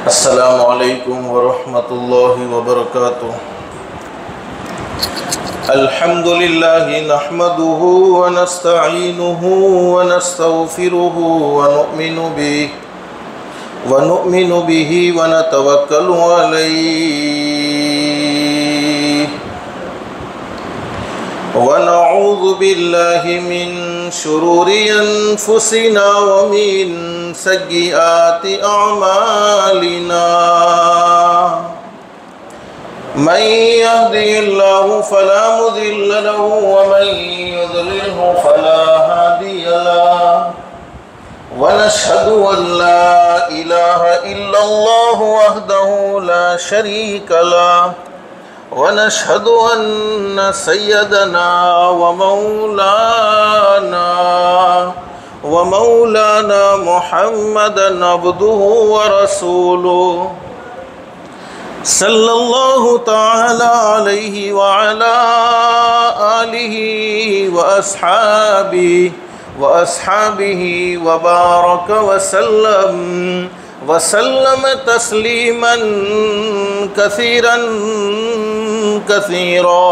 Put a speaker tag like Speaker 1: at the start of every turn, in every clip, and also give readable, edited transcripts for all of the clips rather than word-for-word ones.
Speaker 1: अस्सलामु अलैकुम वरहमतुल्लाहि वबरकातुह। अल्हम्दुलिल्लाहि नहमदुहु व नस्तईनुहु व नस्तगफिरुहु व नु'मिनु बिही व नतवक्कलु अलैहि व नऊज़ु बिल्लाहि मिन शुरूरि अनफुसिना व मिन सय्यिआति अअमालिना। मन यहदिहिल्लाहु फला मुदिल्ल लहु व मन युद्लिल्हु फला हादिय लहु व नशहदु अल्ला इलाहा इल्लल्लाहु वहदहु ला शरीका लहु व नशहदु अन्न सय्यदना व मौलाना मुहम्मदन अब्दुहु व रसूलुहु सल्लल्लाहु तआला अलैहि व अला आलिहि व अस्हाबिहि व बारक व सल्लम तस्लीमन कसीरन कसीरा।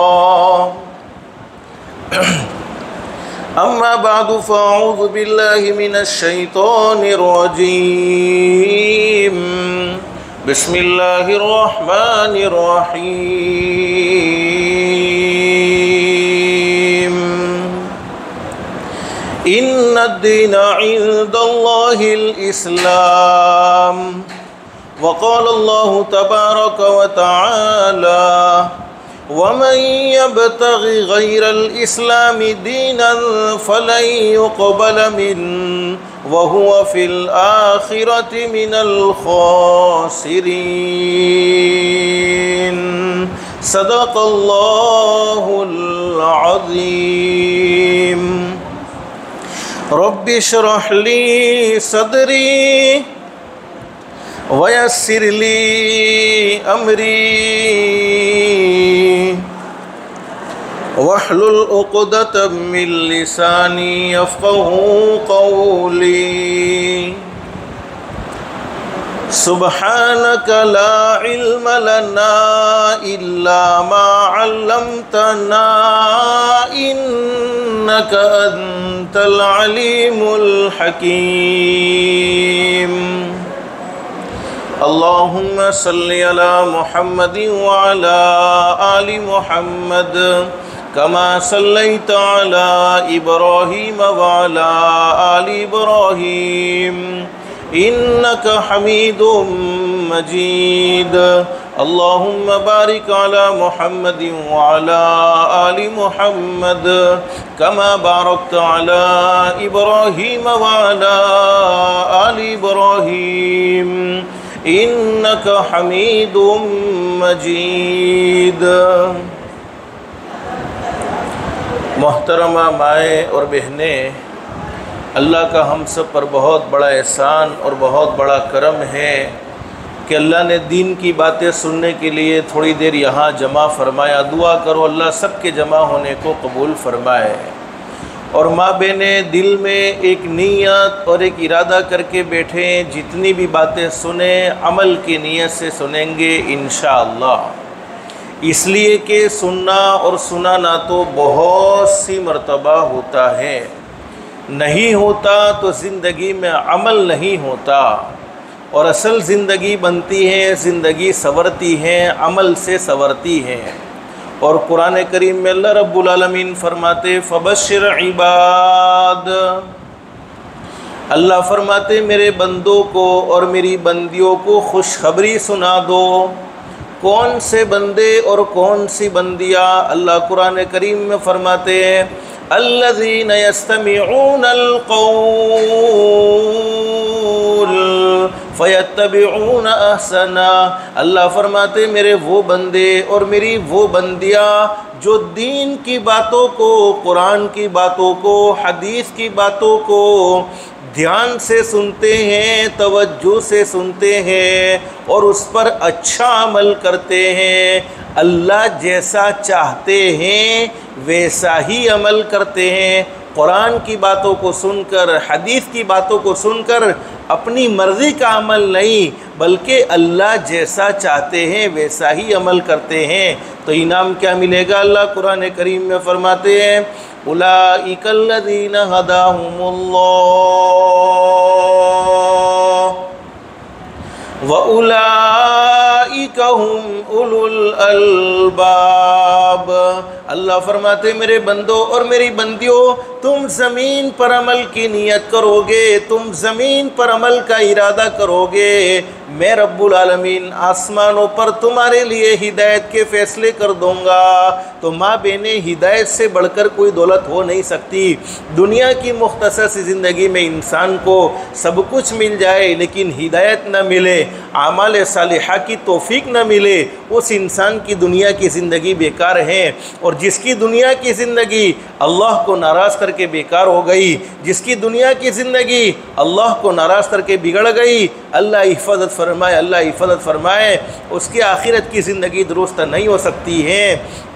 Speaker 1: अम्मा बादु फ़अऊज़ु बिल्लाहि मिनश शैतानिर रजीम। बिस्मिल्लाहिर रहमानिर रहीम। इन्नद-दीना इंदल्लाहिल इस्लाम व क़ाला अल्लाहु तबारक व तआला वमन यब्तगि गैरल इस्लामि दीनन फलन युक़बल मिन्हु व हुवा फ़िल आख़िरति मिनल ख़ासिरीन। सदक़ल्लाहुल अज़ीम। रब्बि इश्रह ली सदरी वयस्सिर ली अमरी वहलुल उक़दतम मिन लिसानी यफ़क़हू क़ौली। सुब्हानक ला इल्म लना इल्ला मा अल्लमतना इन्नक अंतल अलीमुल हकीम। अल्लाहुम्मा सल्लि अला मुहम्मदिन व अला आलि मुहम्मद कमा सल्लैता अला इब्राहीम व अला आलि इब्राहीम इन्नका हमीदुम मजीद। अल्लाहुम्मा बारिक अला मुहम्मदिन व अला आलि मुहम्मद कमा बारकता अला इब्राहीम व अला आलि इब्राहीम इन्नका हमीदुम मजीद। मोहतरमा माएँ और बहनें, अल्लाह का हम सब पर बहुत बड़ा एहसान और बहुत बड़ा करम है कि अल्लाह ने दीन की बातें सुनने के लिए थोड़ी देर यहाँ जमा फरमाया। दुआ करो अल्लाह सबके जमा होने को कबूल फरमाए। और माँ बहनें, दिल में एक नीयत और एक इरादा करके बैठे, जितनी भी बातें सुने अमल की नीयत से सुनेंगे इंशाअल्लाह। इसलिए कि सुनना और सुनाना तो बहुत सी मर्तबा होता है, नहीं होता तो ज़िंदगी में अमल नहीं होता। और असल ज़िंदगी बनती है, ज़िंदगी संवरती है, अमल से संवरती है। और कुरान करीम में अल्लाह रब्बुल आलमीन फरमाते फ़बश्शिर इबाद। अल्लाह फरमाते मेरे बंदों को और मेरी बंदियों को खुशखबरी सुना दो। कौन से बंदे और कौन सी बंदियाँ? अल्लाह कुरान करीम में फरमाते हैं अल्लज़ीना यस्तमिऊनल क़ौल फ़यत्तबिऊना अहसना। अल्लाह फरमाते मेरे वो बंदे और मेरी वो बंदियाँ जो दीन की बातों को, कुरान की बातों को, हदीस की बातों को ध्यान से सुनते हैं, तवज्जो से सुनते हैं और उस पर अच्छा अमल करते हैं। अल्लाह जैसा चाहते हैं वैसा ही अमल करते हैं। कुरान की बातों को सुनकर, हदीस की बातों को सुनकर अपनी मर्ज़ी का अमल नहीं बल्कि अल्लाह जैसा चाहते हैं वैसा ही अमल करते हैं तो इनाम क्या मिलेगा? अल्लाह कुरान करीम में फरमाते हैं उलाइकल्लज़ीना हदाहुमुल्लाह व उलाइका हुम उलुल अलबाब। अल्लाह फरमाते मेरे बंदों और मेरी बंदियों, तुम ज़मीन पर अमल की नीयत करोगे, तुम ज़मीन पर अमल का इरादा करोगे, मैं रब्बुल आलमीन आसमानों पर तुम्हारे लिए हिदायत के फ़ैसले कर दूँगा। तो माँ बहने, हिदायत से बढ़कर कोई दौलत हो नहीं सकती। दुनिया की मुख्तसर सी ज़िंदगी में इंसान को सब कुछ मिल जाए लेकिन हिदायत न मिले, आमाल सालिहा की तौफीक न मिले, उस इंसान की दुनिया की ज़िंदगी बेकार है। और जिसकी दुनिया की ज़िंदगी अल्लाह को नाराज़ करके बेकार हो गई, जिसकी दुनिया की ज़िंदगी अल्लाह को नाराज़ करके बिगड़ गई, अल्लाह हिफाजत फरमाए, अल्लाह हिफाजत फरमाए, उसकी आखिरत की ज़िंदगी दुरुस्त नहीं हो सकती है।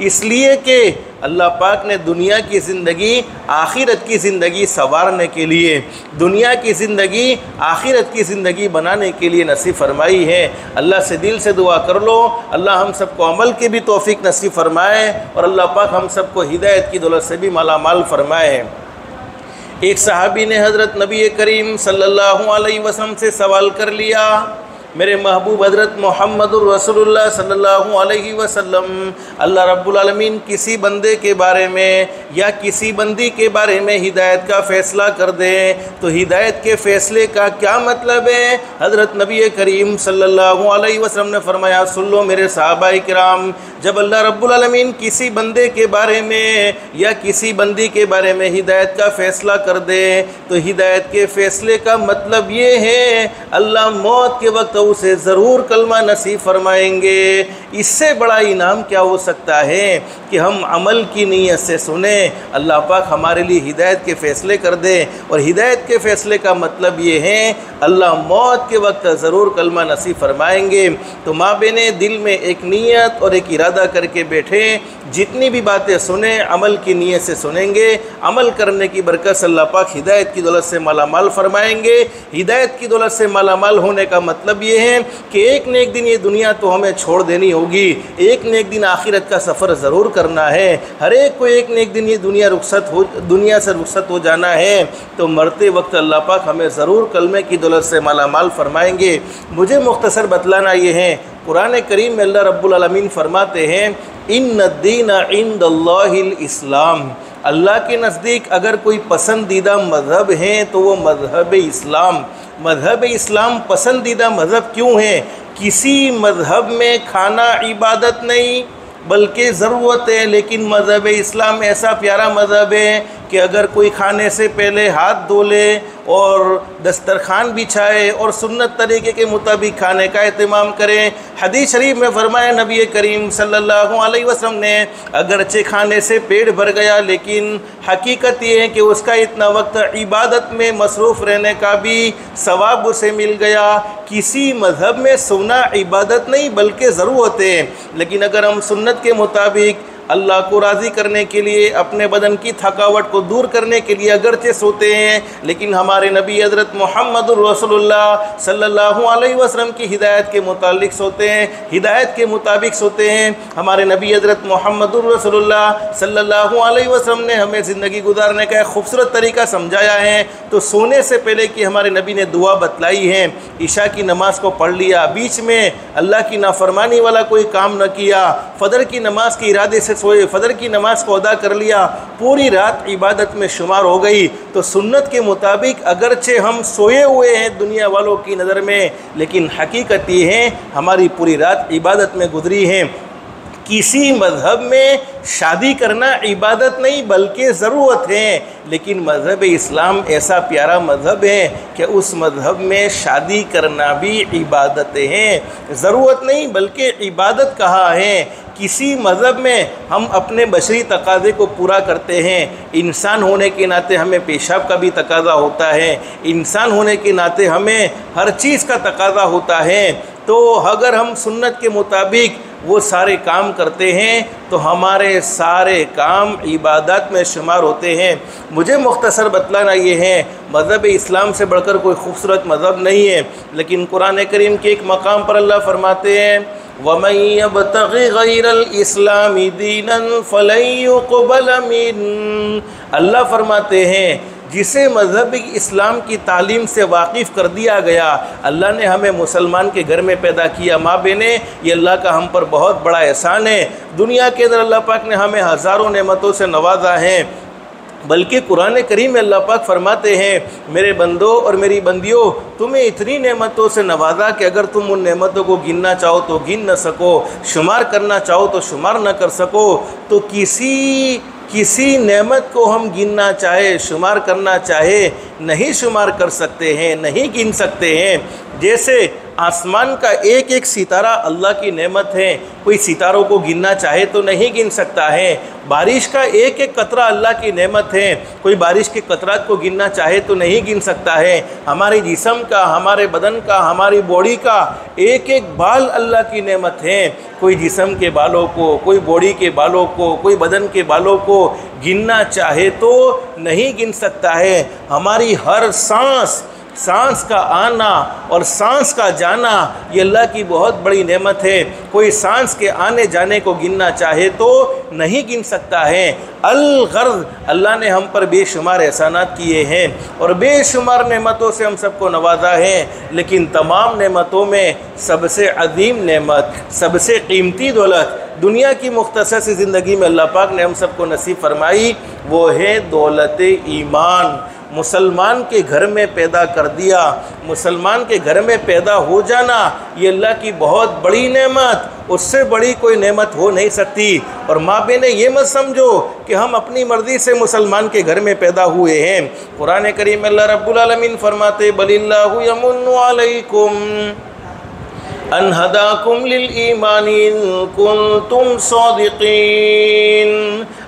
Speaker 1: इसलिए कि अल्लाह पाक ने दुनिया की ज़िंदगी आखिरत की ज़िंदगी संवारने के लिए, दुनिया की ज़िंदगी आखिरत की ज़िंदगी बनाने के लिए नसीब फरमाई है। अल्लाह से दिल से दुआ कर लो, अल्लाह हम सबको अमल की भी तौफीक नसीब फरमाए और अल्लाह पाक हम सबको हिदायत की दौलत से भी मालामाल फरमाए। एक सहाबी ने हज़रत नबी करीम सल्लल्लाहु अलैहि वसल्लम से सवाल कर लिया, मेरे महबूब हज़रत मोहम्मदुर रसूलुल्लाह सल्लल्लाहु अलैहि वसल्लम, अल्लाह रब्बुल आलमीन किसी बंदे के बारे में या किसी बंदी के बारे में हिदायत का फ़ैसला कर दे तो हिदायत के फ़ैसले का क्या मतलब है? हज़रत नबी करीम सल्लल्लाहु अलैहि वसल्लम ने फरमाया, सुन लो मेरे सहाबाए किराम, जब अल्लाह रब्बुल आलमीन किसी बंदे के बारे में या किसी बंदी के बारे में हिदायत का फ़ैसला कर दे तो हिदायत के फ़ैसले का मतलब ये है अल्लाह मौत के वक्त उसे ज़रूर कलमा नसीब फरमाएंगे। इससे बड़ा इनाम क्या हो सकता है कि हम अमल की नीयत से सुने, अल्लाह पाक हमारे लिए हिदायत के फ़ैसले कर दे। और हिदायत के फ़ैसले का मतलब ये है अल्लाह मौत के वक्त ज़रूर कलमा नसीब फरमाएंगे। तो माँ बहने, दिल में एक नीयत और एक इरादा करके बैठे, जितनी भी बातें सुने अमल की नीयत से सुनेंगे, अमल करने की बरकत से अल्लाह पाक हिदायत की दौलत से मालामाल फरमाएंगे। हिदायत की दौलत से मालामाल होने का मतलब ये है कि एक न एक दिन ये दुनिया तो हमें छोड़ देनी होगी, एक न एक दिन आखिरत का सफ़र ज़रूर करना है। हर एक को एक न एक दिन ये दुनिया से रुखसत हो जाना है। तो मरते वक्त अल्लाह पाक हमें ज़रूर कलमे की दौलत से मालामाल फरमाएंगे। मुझे मुख्तसर बतलाना ये है, कुरान करीम में अल्लाह रब्बुल आलमीन फरमाते हैं इन्नद्दीना इंदल्लाहिल इस्लाम, अल्लाह के नज़दीक अगर कोई पसंदीदा मज़हब है तो वो मज़हब इस्लाम। मज़हब इस्लाम पसंदीदा मज़हब क्यों है? किसी मज़हब में खाना इबादत नहीं बल्कि ज़रूरत है, लेकिन मज़हब इस्लाम ऐसा प्यारा मज़हब है कि अगर कोई खाने से पहले हाथ धो ले और दस्तरखान बिछाए और सुन्नत तरीके के मुताबिक खाने का एहतमाम करें। हदीस शरीफ में फरमाया नबी करीम सल्लल्लाहु अलैहि वसल्लम ने, अगरचे खाने से पेट भर गया लेकिन हकीकत ये है कि उसका इतना वक्त इबादत में मसरूफ़ रहने का भी सवाब उसे मिल गया। किसी मज़हब में सोना इबादत नहीं बल्कि ज़रूरत है, लेकिन अगर हम सुन्नत के मुताबिक अल्लाह को राज़ी करने के लिए, अपने बदन की थकावट को दूर करने के लिए अगरचे सोते हैं, लेकिन हमारे नबी हज़रत मुहम्मदुर रसूलुल्लाह सल्लल्लाहु अलैहि वसल्लम की हिदायत के मुतालिक सोते हैं, हिदायत के मुताबिक सोते हैं। हमारे नबी हज़रत मुहम्मदुर रसूलुल्लाह सल्लल्लाहु अलैहि वसल्लम ने हमें ज़िंदगी गुजारने का एक खूबसूरत तरीका समझाया है। तो सोने से पहले कि हमारे नबी ने दुआ बतलाई है, इशा की नमाज़ को पढ़ लिया, बीच में अल्लाह की नाफरमानी वाला कोई काम न किया, फ़जर की नमाज़ के इरादे से सोए, फजर की नमाज को अदा कर लिया, पूरी रात इबादत में शुमार हो गई। तो सुन्नत के मुताबिक अगरचे हम सोए हुए हैं दुनिया वालों की नज़र में, लेकिन हकीकत ये है हमारी पूरी रात इबादत में गुजरी है। किसी मज़हब में शादी करना इबादत नहीं बल्कि ज़रूरत है, लेकिन मज़हब इस्लाम ऐसा प्यारा मज़हब है कि उस मज़हब में शादी करना भी इबादत है, ज़रूरत नहीं बल्कि इबादत कहा है। किसी मज़हब में हम अपने बशरी तकाज़े को पूरा करते हैं। इंसान होने के नाते हमें पेशाब का भी तकाज़ा होता है, इंसान होने के नाते हमें हर चीज़ का तकाज़ा होता है। तो अगर हम सुन्नत के मुताबिक वो सारे काम करते हैं तो हमारे सारे काम इबादत में शुमार होते हैं। मुझे मुख्तसर बतलाना ये है, मज़हब इस्लाम से बढ़कर कोई खूबसूरत मज़हब नहीं है, लेकिन कुरान करीम के एक मकाम पर अल्लाह फरमाते हैं वमन यब्तग़ि गैरल इस्लामी दीनन फलन युक़बल मिन। अल्लाह फरमाते हैं जिसे मज़हब इस्लाम की तालीम से वाकिफ़ कर दिया गया। अल्लाह ने हमें मुसलमान के घर में पैदा किया। माँ बहने, ये अल्लाह का हम पर बहुत बड़ा एहसान है। दुनिया के अंदर अल्लाह पाक ने हमें हज़ारों नेमतों से नवाजा है, बल्कि कुरान करीम में अल्लाह पाक फरमाते हैं मेरे बंदों और मेरी बंदियों, तुम्हें इतनी नेमतों से नवाजा कि अगर तुम उन नेमतों को गिनना चाहो तो गिन न सको, शुमार करना चाहो तो शुमार न कर सको। तो किसी नेमत को हम गिनना चाहे, शुमार करना चाहे, नहीं शुमार कर सकते हैं, नहीं गिन सकते हैं। जैसे आसमान का एक एक सितारा अल्लाह की नेमत है, कोई सितारों को गिनना चाहे तो नहीं गिन सकता है। बारिश का एक एक कतरा अल्लाह की नेमत है, कोई बारिश के कतरात को गिनना चाहे तो नहीं गिन सकता है। हमारे जिस्म का, हमारे बदन का, हमारी बॉडी का एक एक बाल अल्लाह की नेमत है, कोई जिस्म के बालों को, कोई बॉडी के बालों को, कोई बदन के बालों को गिनना चाहे तो नहीं गिन सकता है। हमारी हर सांस का आना और सांस का जाना ये अल्लाह की बहुत बड़ी नेमत है। कोई सांस के आने जाने को गिनना चाहे तो नहीं गिन सकता है। अल-गर्ज़, अल्लाह ने हम पर बेशुमार एहसानात किए हैं और बेशुमार नेमतों से हम सबको नवाजा है, लेकिन तमाम नेमतों में सबसे अजीम नेमत, सबसे कीमती दौलत दुनिया की मुख्तसर सी ज़िंदगी में अल्लाह पाक ने हम सबको नसीब फरमाई, वो है दौलत ईमान। मुसलमान के घर में पैदा कर दिया, मुसलमान के घर में पैदा हो जाना ये अल्लाह की बहुत बड़ी नेमत, उससे बड़ी कोई नेमत हो नहीं सकती। और माँ बहने, ये मत समझो कि हम अपनी मर्ज़ी से मुसलमान के घर में पैदा हुए हैं। कुरान करीम में अल्लाह रब्बुल आलमीन फरमाते बलिल्लाहु यमुन्नु अलैकुम अन हदाकुम लिल ईमान इन कुंतुम सादिकीन।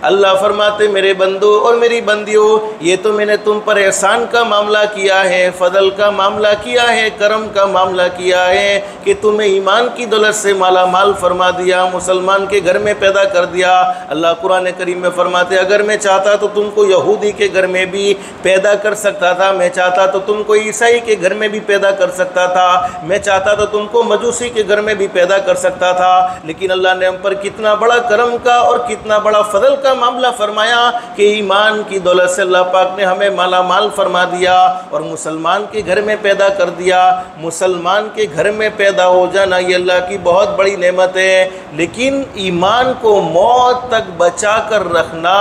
Speaker 1: अल्लाह फरमाते मेरे बंदो और मेरी बंदियों, ये तो मैंने तुम पर एहसान का मामला किया है, फ़ज़ल का मामला किया है, करम का मामला किया है कि तुम्हें ईमान की दौलत से माला माल फरमा दिया, मुसलमान के घर में पैदा कर दिया। अल्लाह कुरान करीम में फरमाते अगर मैं चाहता तो तुमको यहूदी के घर में भी पैदा कर सकता था, मैं चाहता तो तुमको ईसाई के घर में भी पैदा कर सकता था, मैं चाहता तो तुमको मजूसी के घर में भी पैदा कर सकता था। लेकिन अल्लाह ने हम पर कितना बड़ा करम का और कितना बड़ा फजल का मामला फरमाया कि ईमान की दौलत से अल्लाह पाक ने हमें माला माल फरमा दिया और मुसलमान के घर में पैदा कर दिया। मुसलमान के घर में पैदा हो जाना ये अल्लाह की बहुत बड़ी नेमत है, लेकिन ईमान को मौत तक बचा कर रखना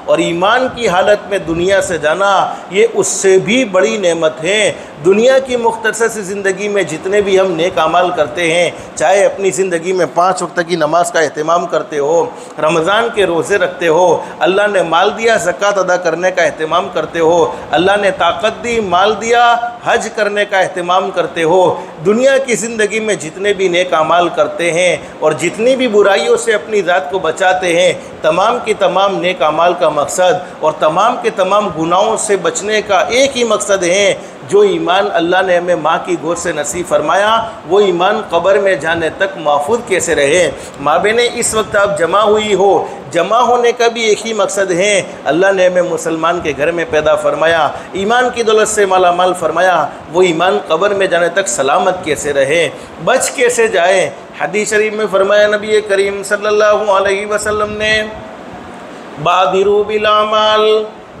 Speaker 1: और ईमान की हालत में दुनिया से जाना ये उससे भी बड़ी नेमत है। दुनिया की मुख्तसर सी ज़िंदगी में जितने भी हम नेक अमाल करते हैं, चाहे अपनी ज़िंदगी में 5 वक्त की नमाज का एहतमाम करते हो, रमज़ान के रोज़े रखते हो, अल्लाह ने माल दिया ज़कात अदा करने का एहतमाम करते हो, अल्लाह ने ताकत दी माल दिया हज करने का एहतमाम करते हो, दुनिया की ज़िंदगी में जितने भी नेक अमाल करते हैं और जितनी भी बुराइयों से अपनी ज़ात को बचाते हैं, तमाम के तमाम नेक अमाल का मकसद और तमाम के तमाम गुनाहों से बचने का एक ही मकसद है। जो ईमान अल्लाह ने हमें माँ की गोद से नसीब फरमाया वो ईमान कब्र में जाने तक महफूज कैसे रहे। माँ बहने, इस वक्त आप जमा हुई हो, जमा होने का भी एक ही मकसद है, अल्लाह ने हमें मुसलमान के घर में पैदा फरमाया, ईमान की दौलत से माला माल फरमाया, वो ईमान कब्र में जाने तक सलामत कैसे रहे, बच कैसे जाए। हदीस शरीफ में फरमाया नबी करीम सल्लल्लाहु अलैहि वसल्लम ने बादिरू बिल अमाल,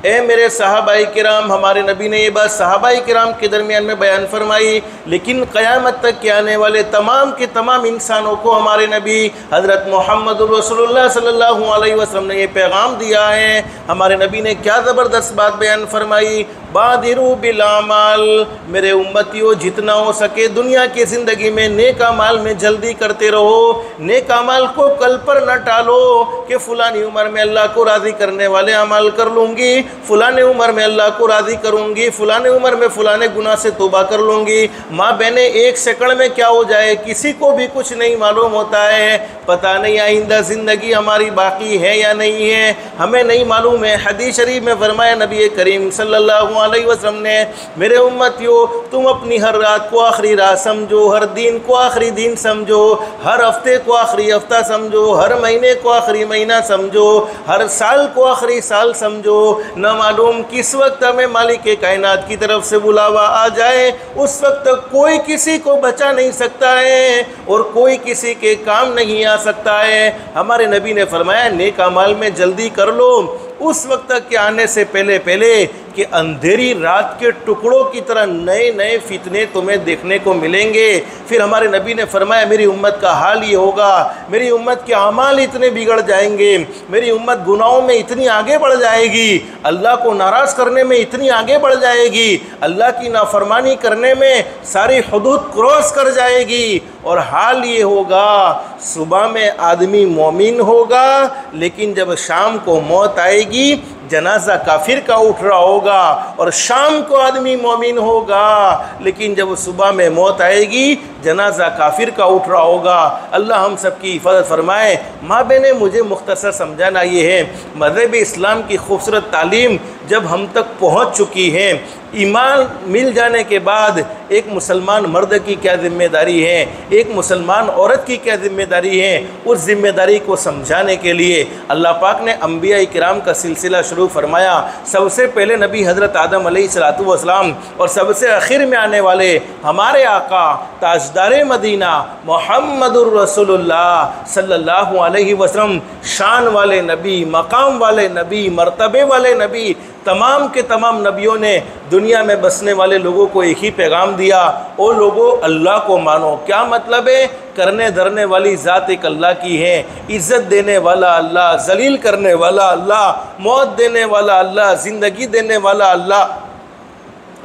Speaker 1: ए मेरे सहाबाई किराम, हमारे नबी ने ये बात सहाबाई किराम के दरमियान में बयान फरमाई, लेकिन क़यामत तक के आने वाले तमाम के तमाम इंसानों को हमारे नबी हज़रत मोहम्मद रसूलुल्लाह सल्लल्लाहु अलैहि वसल्लम ने ये पैगाम दिया है। हमारे नबी ने क्या ज़बरदस्त बात बयान फरमाई, बादिरू बिल अमाल, मेरे उम्मतियों जितना हो सके दुनिया की ज़िंदगी में नेक अमाल में जल्दी करते रहो, नेक अमाल को कल पर न टालो कि फ़लानी उम्र में अल्लाह को राज़ी करने वाले अमाल कर लूँगी, फ़लाने उम्र में अल्लाह को राज़ी करूँगी, फ़लाने उम्र में फ़लाने गुनाह से तौबा कर लूँगी। माँ बहने, एक सेकंड में क्या हो जाए किसी को भी कुछ नहीं मालूम होता है। पता नहीं आइंदा ज़िंदगी हमारी बाकी है या नहीं है, हमें नहीं मालूम है। हदीस शरीफ में फरमाया नबी करीम सल्लल्लाहु अलैहि वसल्लम ने, मेरे उम्मतियों तुम अपनी हर रात को आखिरी रात समझो, हर दिन को आखिरी दिन समझो, हर हफ्ते को आखिरी हफ्ता समझो, हर महीने को आखिरी महीना समझो, हर साल को आखिरी साल समझो। न मालूम किस वक्त हमें मालिक के कायनात की तरफ से बुलावा आ जाए, उस वक्त कोई किसी को बचा नहीं सकता है और कोई किसी के काम नहीं आ सकता है। हमारे नबी ने फरमाया नेक अमाल में जल्दी कर लो उस वक्त के आने से पहले पहले कि अंधेरी रात के टुकड़ों की तरह नए नए फितने तुम्हें देखने को मिलेंगे। फिर हमारे नबी ने फरमाया मेरी उम्मत का हाल ये होगा, मेरी उम्मत के अमाल इतने बिगड़ जाएंगे, मेरी उम्मत गुनाहों में इतनी आगे बढ़ जाएगी, अल्लाह को नाराज़ करने में इतनी आगे बढ़ जाएगी, अल्लाह की नाफरमानी करने में सारी हदूद क्रॉस कर जाएगी। और हाल ये होगा सुबह में आदमी मोमिन होगा, लेकिन जब शाम को मौत आएगी जनाजा काफिर का उठ रहा होगा, और शाम को आदमी मोमिन होगा, लेकिन जब सुबह में मौत आएगी जनाजा काफिर का उठ रहा होगा। अल्लाह हम सब की हिफाजत फरमाए। माँ बहने मुझे मुख्तसर समझाना ये है, मज़हब इस्लाम की खूबसूरत तालीम जब हम तक पहुँच चुकी है, ईमान मिल जाने के बाद एक मुसलमान मर्द की क्या ज़िम्मेदारी है, एक मुसलमान औरत की क्या ज़िम्मेदारी है, उस ज़िम्मेदारी को समझाने के लिए अल्लाह पाक ने अंबिया इकराम का सिलसिला शुरू फरमाया। सबसे पहले नबी हज़रत आदम अलैहिस्सलातु वस्सलाम और सबसे आखिर में आने वाले हमारे आका ताजदार मदीना मुहम्मदुर रसूलुल्लाह सल्लल्लाहु अलैहि वसल्लम, शान वाले नबी, मकाम वाले नबी, मर्तबे वाले नबी, तमाम के तमाम नबियों ने दुनिया में बसने वाले लोगों को एक ही पैगाम दिया, ओ लोगों अल्लाह को मानो। क्या मतलब है? करने धरने वाली ज़ात एक अल्लाह की है, इज़्ज़त देने वाला अल्लाह, जलील करने वाला अल्लाह, मौत देने वाला अल्लाह, ज़िंदगी देने वाला अल्लाह,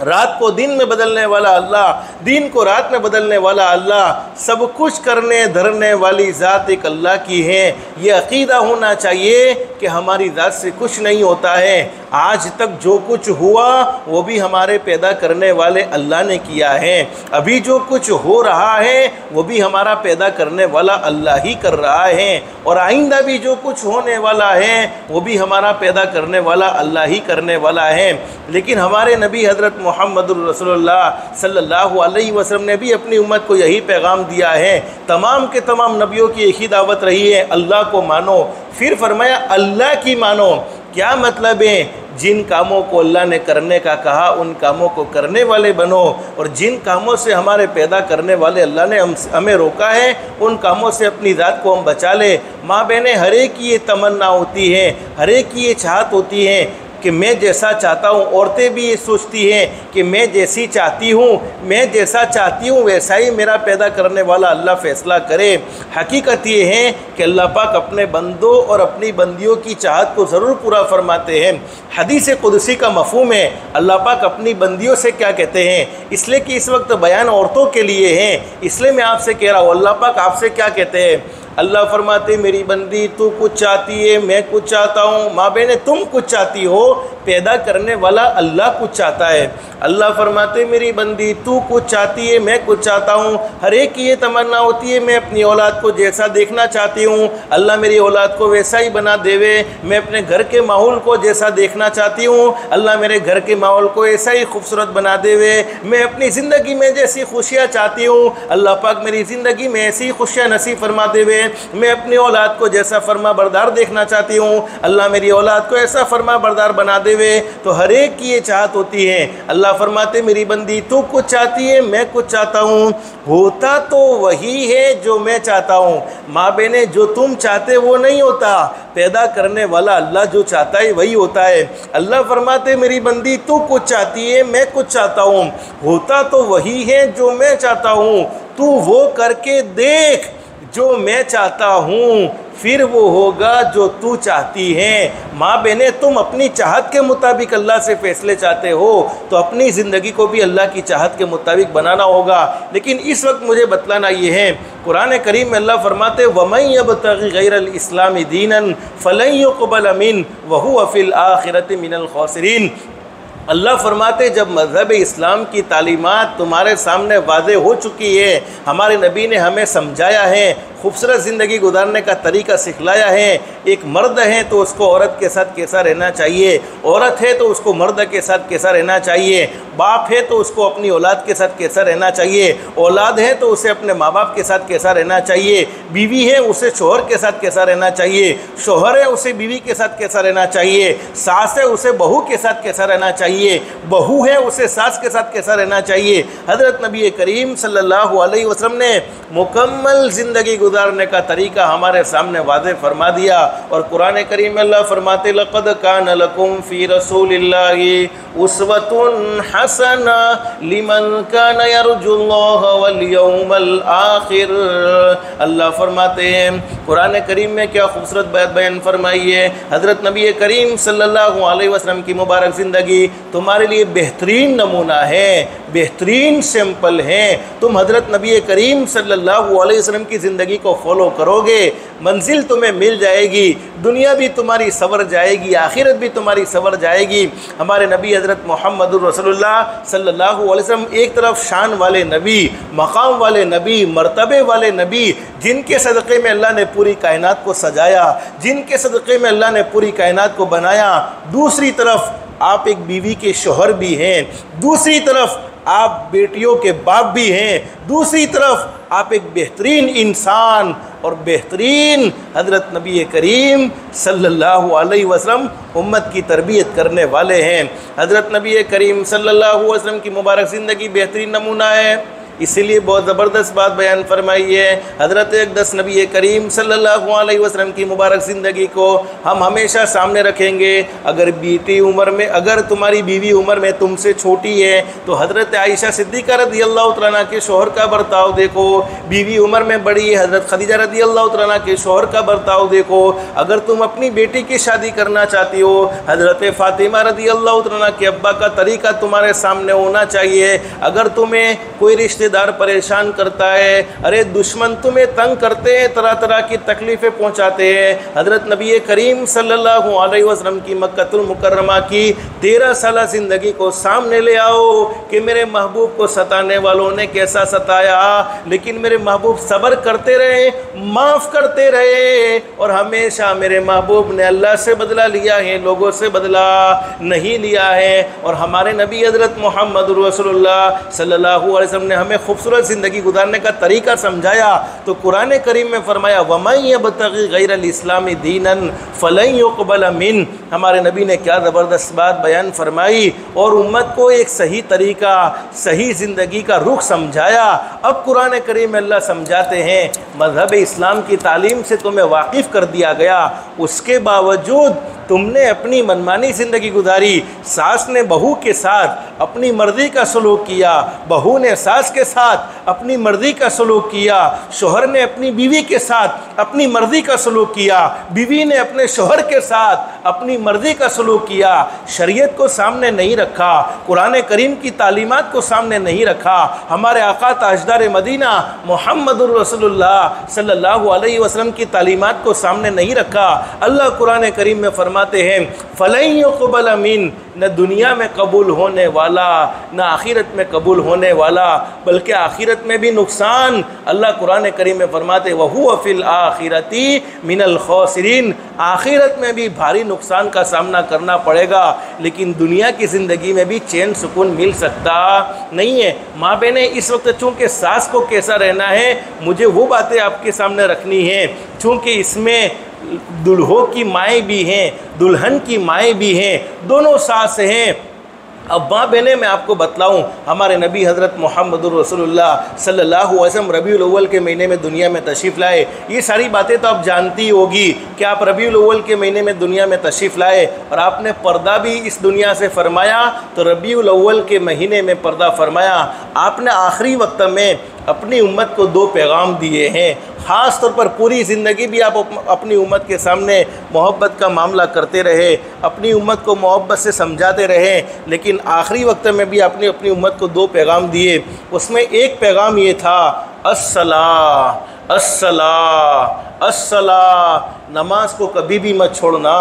Speaker 1: रात को दिन में बदलने वाला अल्लाह, दिन को रात में बदलने वाला अल्लाह, सब कुछ करने धरने वाली ज़ात एक अल्लाह की है। ये अक़ीदा होना चाहिए कि हमारी ज़ात से कुछ नहीं होता है। आज तक जो कुछ हुआ वो भी हमारे पैदा करने वाले अल्लाह ने किया है, अभी जो कुछ हो रहा है वो भी हमारा पैदा करने वाला अल्लाह ही कर रहा है, और आइंदा भी जो कुछ होने वाला है वो भी हमारा पैदा करने वाला अल्लाह ही करने वाला है। लेकिन हमारे नबी हज़रत मुहम्मदुर रसूलुल्लाह सल्लल्लाहु अलैहि वसल्लम ने भी अपनी उम्मत को यही पैगाम दिया है। तमाम के तमाम नबियों की एक ही दावत रही है, अल्लाह को मानो। फिर फरमाया अल्लाह की मानो। क्या मतलब है? जिन कामों को अल्लाह ने करने का कहा उन कामों को करने वाले बनो, और जिन कामों से हमारे पैदा करने वाले अल्लाह ने हमें रोका है उन कामों से अपनी ज़ात को हम बचा ले। माँ बहनें, हर एक की ये तमन्ना होती है, हर एक की ये चाहत होती है कि मैं जैसा चाहता हूँ। औरतें भी ये सोचती हैं कि मैं जैसी चाहती हूँ, मैं जैसा चाहती हूँ वैसा ही मेरा पैदा करने वाला अल्लाह फ़ैसला करे। हकीकत ये है कि अल्लाह पाक अपने बंदों और अपनी बंदियों की चाहत को ज़रूर पूरा फरमाते हैं। हदीस कुदसी का मफ़हूम है, अल्लाह पाक अपनी बंदियों से क्या कहते हैं, इसलिए कि इस वक्त बयान औरतों के लिए है, इसलिए मैं आपसे कह रहा हूँ अल्लाह पाक आपसे क्या कहते हैं। अल्लाह फरमाते मेरी बंदी तू कुछ चाहती है, मैं कुछ चाहता हूँ। माँ बहने तुम कुछ चाहती हो, पैदा करने वाला अल्लाह कुछ चाहता है। अल्लाह फरमाते मेरी बंदी तू कुछ चाहती है, मैं कुछ चाहता हूँ। हर एक की ये तमन्ना होती है मैं अपनी औलाद को जैसा देखना चाहती हूँ, अल्लाह मेरी औलाद को वैसा ही बना देवे। मैं अपने घर के माहौल को जैसा देखना चाहती हूँ, अल्लाह मेरे घर के माहौल को ऐसा ही खूबसूरत बना देवे। मैं अपनी ज़िंदगी में जैसी खुशियाँ चाहती हूँ, अल्लाह पाक मेरी ज़िंदगी में ऐसी खुशियाँ नसीब फरमा देवे। मैं अपनी औलाद को जैसा फरमा बरदार देखना चाहती हूँ, अल्लाह मेरी औलाद को ऐसा फरमा बरदार बना देवे। तो हर एक की ये चाहत होती है। अल्लाह फरमाते मेरी बंदी तू कुछ चाहती है, मैं कुछ चाहता हूँ, होता तो वही है जो मैं चाहता हूँ। माँ बहने जो तुम चाहते वो नहीं होता, पैदा करने वाला अल्लाह जो चाहता है वही होता है। अल्लाह फरमाते मेरी बंदी तू कुछ चाहती है, मैं कुछ चाहता हूँ, होता तो वही है जो मैं चाहता हूँ, तू वो करके देख जो मैं चाहता हूँ, फिर वो होगा जो तू चाहती है। माँ बहने तुम अपनी चाहत के मुताबिक अल्लाह से फ़ैसले चाहते हो तो अपनी ज़िंदगी को भी अल्लाह की चाहत के मुताबिक बनाना होगा। लेकिन इस वक्त मुझे बतलाना ये है, कुरान करीम में अल्लाह फरमाते वमन यब्तग़ी गैरल इस्लामी दीनन फलन युक़बल मिन्हु व हुव फ़िल आखिरति मिनल ख़ासिरीन। अल्लाह फरमाते जब मज़हब इस्लाम की तालीमात तुम्हारे सामने वाज़े हो चुकी है, हमारे नबी ने हमें समझाया है, खूबसूरत ज़िंदगी गुजारने का तरीका सिखलाया है। एक मर्द है तो उसको औरत के साथ कैसा रहना चाहिए, औरत है तो उसको मर्द के साथ कैसा रहना चाहिए, बाप है तो उसको अपनी औलाद के साथ कैसा रहना चाहिए, औलाद है तो उसे अपने माँ बाप के साथ कैसा रहना चाहिए, बीवी है उसे शोहर के साथ कैसा रहना चाहिए, शोहर है उसे बीवी के साथ कैसा रहना चाहिए, सास है उसे बहू के साथ कैसा रहना चाहिए, बहू है उसे सास के साथ कैसा रहना चाहिए। हज़रत नबी करीम सल्लल्लाहु अलैहि वसल्लम ने मुकम्मल ज़िंदगी गुजारने का तरीका हमारे सामने वाज़े फरमा दिया। और कुरान करीम में अल्लाह फरमाते लक़द कान लकुम फ़ी रसूलिल्लाहि उस्वतुन हसना लिमन कान यरजुल्लाह वल यौमल आखिर। अल्लाह फरमाते हैं कुरान करीम में क्या खूबसूरत बात बयान फरमाई है। हज़रत नबी करीम सल्लल्लाहु अलैहि वसल्लम की मुबारक ज़िंदगी तुम्हारे लिए बेहतरीन नमूना है, बेहतरीन सैंपल है। तुम हज़रत नबी करीम सल्लल्लाहु अलैहि वसल्लम की ज़िंदगी को फॉलो करोगे, मंजिल तुम्हें मिल जाएगी, दुनिया भी तुम्हारी सवर जाएगी, आखिरत भी तुम्हारी सवर जाएगी। हमारे नबी हज़रत मुहम्मदुर रसूलुल्लाह सल्लल्लाहु अलैहि वसल्लम एक तरफ शान वाले नबी, मकाम वाले नबी, मर्तबे वाले नबी, जिनके सदक़े में अल्लाह ने पूरी कायनात को सजाया, जिनके सदक़े में अल्लाह ने पूरी कायनात को बनाया। दूसरी तरफ आप एक बीवी के शोहर भी हैं, दूसरी तरफ आप बेटियों के बाप भी हैं, दूसरी तरफ आप एक बेहतरीन इंसान और बेहतरीन हज़रत नबी करीम सल्लल्लाहु अलैहि वसल्लम उम्मत की तरबियत करने वाले हैं। हज़रत नबी करीम सल्लल्लाहु अलैहि वसल्लम की मुबारक ज़िंदगी बेहतरीन नमूना है, इसीलिए बहुत ज़बरदस्त बात बयान फरमाई है। हज़रत अक़दस नबी करीम सल्लल्लाहु अलैहि वसल्लम की मुबारक ज़िंदगी को हम हमेशा सामने रखेंगे। अगर बीती उम्र में, अगर तुम्हारी बीवी उम्र में तुमसे छोटी है तो हज़रत आयशा सिद्दीक़ा रज़ियल्लाहु तआला अन्हा के शोहर का बर्ताव देखो। बीवी उम्र में बड़ी है, हज़रत खदीजा रज़ियल्लाहु तआला अन्हा के शोहर का बर्ताव देखो। अगर तुम अपनी बेटी की शादी करना चाहती हो, हज़रत फ़ातिमा रज़ियल्लाहु तआला अन्हा के अब्बा का तरीका तुम्हारे सामने होना चाहिए। अगर तुम्हें कोई रिश्तेदार परेशान करता है, अरे दुश्मन तुम्हें तंग करते हैं, तरह तरह की तकलीफ़ें पहुंचाते हैं, हज़रत नबी करीम सल्लल्लाहु अलैहि वसल्लम की मक्कतुल मुकर्रमा की 13 साल ज़िंदगी को सामने ले आओ कि मेरे महबूब को सताने वालों ने कैसा सताया, लेकिन मेरे महबूब सब्र करते रहे, माफ़ करते रहे, और हमेशा मेरे महबूब ने अल्लाह से बदला लिया है, लोगों से बदला नहीं लिया है। और हमारे नबी हज़रत मुहम्मद रसूलुल्लाह सल्लल्लाहु अलैहि वसल्लम ने हमें खूबसूरत ज़िंदगी गुजारने का तरीका समझाया। तो कुरान करीम में फरमाया वमन यब्तगी गैरल इस्लामी दीनन फलन युक़बल मिन। हमारे नबी ने क्या ज़बरदस्त बात बयान फरमाई और उम्मत को एक सही तरीका, सही ज़िंदगी का रुख समझाया। अब कुरान करीम में अल्लाह समझाते हैं मज़हब इस्लाम की तालीम से तुम्हें वाकिफ़ कर दिया गया, उसके बावजूद तुमने अपनी मनमानी ज़िंदगी गुजारी। सास ने बहू के साथ अपनी मर्ज़ी का सलूक किया, बहू ने सास के साथ अपनी मर्ज़ी का सलूक किया, शोहर ने अपनी बीवी के साथ अपनी मर्ज़ी का सलूक किया, बीवी ने अपने शोहर के साथ अपनी मर्ज़ी का सलूक किया। शरीयत को सामने नहीं रखा, कुरान करीम की तालीमात को सामने नहीं रखा, हमारे आका ताजदार मदीना मुहम्मदुर रसूलुल्लाह सल्लल्लाहु अलैहि वसल्लम की तालीमात को सामने नहीं रखा। अल्लाह कुरान करीम में फरमाते हैं फलन युक़बल मिन, न दुनिया में कबूल होने वाला, न आखिरत में कबूल होने वाला, बल्कि आखिरत में भी नुकसान। अल्लाह कुरान करीम में फरमाते वहुव फ़िल आखिरती मिनल खासिरीन, आखिरत में भी भारी नुकसान का सामना करना पड़ेगा, लेकिन दुनिया की ज़िंदगी में भी चैन सुकून मिल सकता नहीं है। माँ बहनें, इस वक्त चूँकि सास को कैसा रहना है, मुझे वो बातें आपके सामने रखनी हैं, चूँकि इसमें दुल्हों की माएँ भी हैं, दुल्हन की माएँ भी हैं, दोनों सास हैं। अब माँ बहनें, मैं आपको बतलाऊँ, हमारे नबी हज़रत मुहम्मदुर रसूलुल्लाह सल्लल्लाहु अलैहि वसल्लम रबीउल अव्वल के महीने में दुनिया में तशरीफ़ लाए। ये सारी बातें तो आप जानती होगी कि आप रबीउल अव्वल के महीने में दुनिया में तशरीफ़ लाए और आपने पर्दा भी इस दुनिया से फरमाया। तो रबीउल अव्वल के महीने में पर्दा फरमाया। आपने आखिरी वक्त में अपनी उम्मत को 2 पैगाम दिए हैं। ख़ास तौर पर पूरी ज़िंदगी भी आप अपनी उम्मत के सामने मोहब्बत का मामला करते रहे, अपनी उम्मत को मोहब्बत से समझाते रहे, लेकिन आखिरी वक्त में भी आपने अपनी उम्मत को 2 पैगाम दिए। उसमें एक पैगाम ये था अस्सला अस्सला अस्सला, नमाज को कभी भी मत छोड़ना,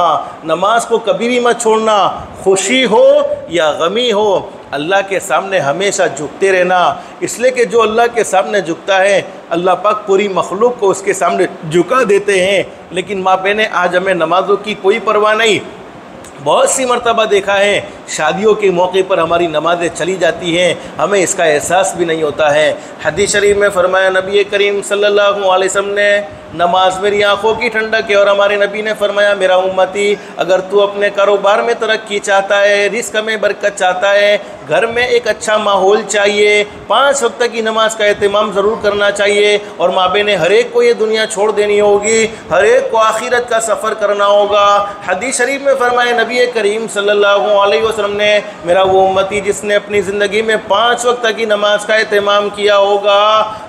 Speaker 1: नमाज को कभी भी मत छोड़ना, खुशी हो या गमी हो, अल्लाह के सामने हमेशा झुकते रहना, इसलिए कि जो अल्लाह के सामने झुकता है अल्लाह पाक पूरी मखलूक को उसके सामने झुका देते हैं। लेकिन माँ बहनें, आज हमें नमाज़ों की कोई परवाह नहीं। बहुत सी मरतबा देखा है शादियों के मौके पर हमारी नमाज़ें चली जाती हैं, हमें इसका एहसास भी नहीं होता है। हदीस शरीफ में फरमाया नबी करीम सल्लल्लाहु अलैहि वसल्लम ने, नमाज मेरी आंखों की ठंडक है। और हमारे नबी ने फरमाया, मेरा उम्मती, अगर तू अपने कारोबार में तरक्की चाहता है, रिस्क में बरकत चाहता है, घर में एक अच्छा माहौल चाहिए, 5 वक्त की नमाज का एहतमाम ज़रूर करना चाहिए। और माँ बहनें, हर एक को ये दुनिया छोड़ देनी होगी, हर एक को आखिरत का सफ़र करना होगा। हदीस शरीफ में फरमाया नबी करीम सल्लल्लाहु अलैहि वसल्लम ने, मेरा वो उम्मती जिसने अपनी ज़िंदगी में 5 वक्त की नमाज का एहतमाम किया होगा,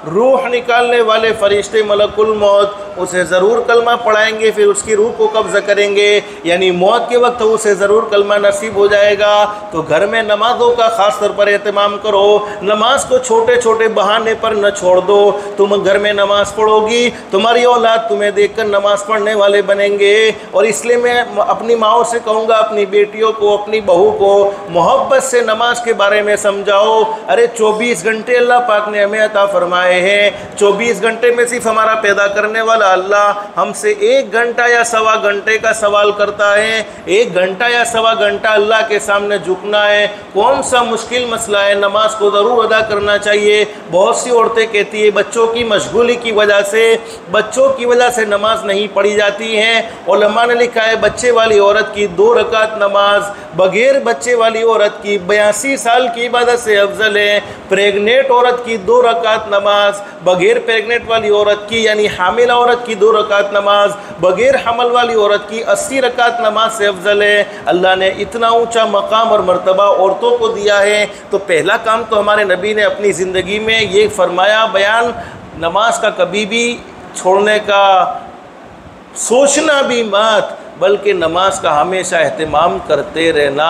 Speaker 1: रूह निकालने वाले फरिश्ते मलकुल मौत उसे ज़रूर कलमा पढ़ाएंगे, फिर उसकी रूह को कब्ज़ करेंगे, यानी मौत के वक्त उसे ज़रूर कलमा नसीब हो जाएगा। तो घर में नमाज़ों का ख़ास तौर पर एहतमाम करो, नमाज को छोटे छोटे बहाने पर न छोड़ दो। तुम घर में नमाज़ पढ़ोगी, तुम्हारी औलाद तुम्हें देखकर नमाज़ पढ़ने वाले बनेंगे। और इसलिए मैं अपनी माओ से कहूँगा, अपनी बेटियों को, अपनी बहू को मोहब्बत से नमाज के बारे में समझाओ। अरे 24 घंटे अल्लाह पाक ने हमें अता फरमाए हैं, 24 घंटे में सिर्फ हमारा पैदा करने वाला अल्लाह हमसे 1 घंटा या सवा घंटे का सवाल करता है। 1 घंटा या सवा घंटा अल्लाह के सामने झुकना है, कौन सा मुश्किल मसला है, नमाज को ज़रूर अदा करना चाहिए। बहुत सी औरतें कहती है बच्चों की मशगूली की वजह से नमाज नहीं पढ़ी जाती हैं। उलमा ने लिखा है, बच्चे वाली औरत की 2 रकात नमाज बगैर बच्चे वाली औरत की 82 साल की इबादत से अफजल है। प्रेग्नेंट औरत की 2 रकात नमाज बगैर प्रेग्नेंट वाली औरत की, यानी हामिला औरत की 2 रकात नमाज बगैर हमल वाली औरत की 80 रकात नमाज से अफजल है। अल्लाह ने इतना ऊंचा मकाम और मर्तबा औरतों को दिया है, तो पहला काम तो हमारे नबी ने अपनी ज़िंदगी में ये फरमाया बयान, नमाज का कभी भी छोड़ने का सोचना भी मत, बल्कि नमाज का हमेशा एहतमाम करते रहना।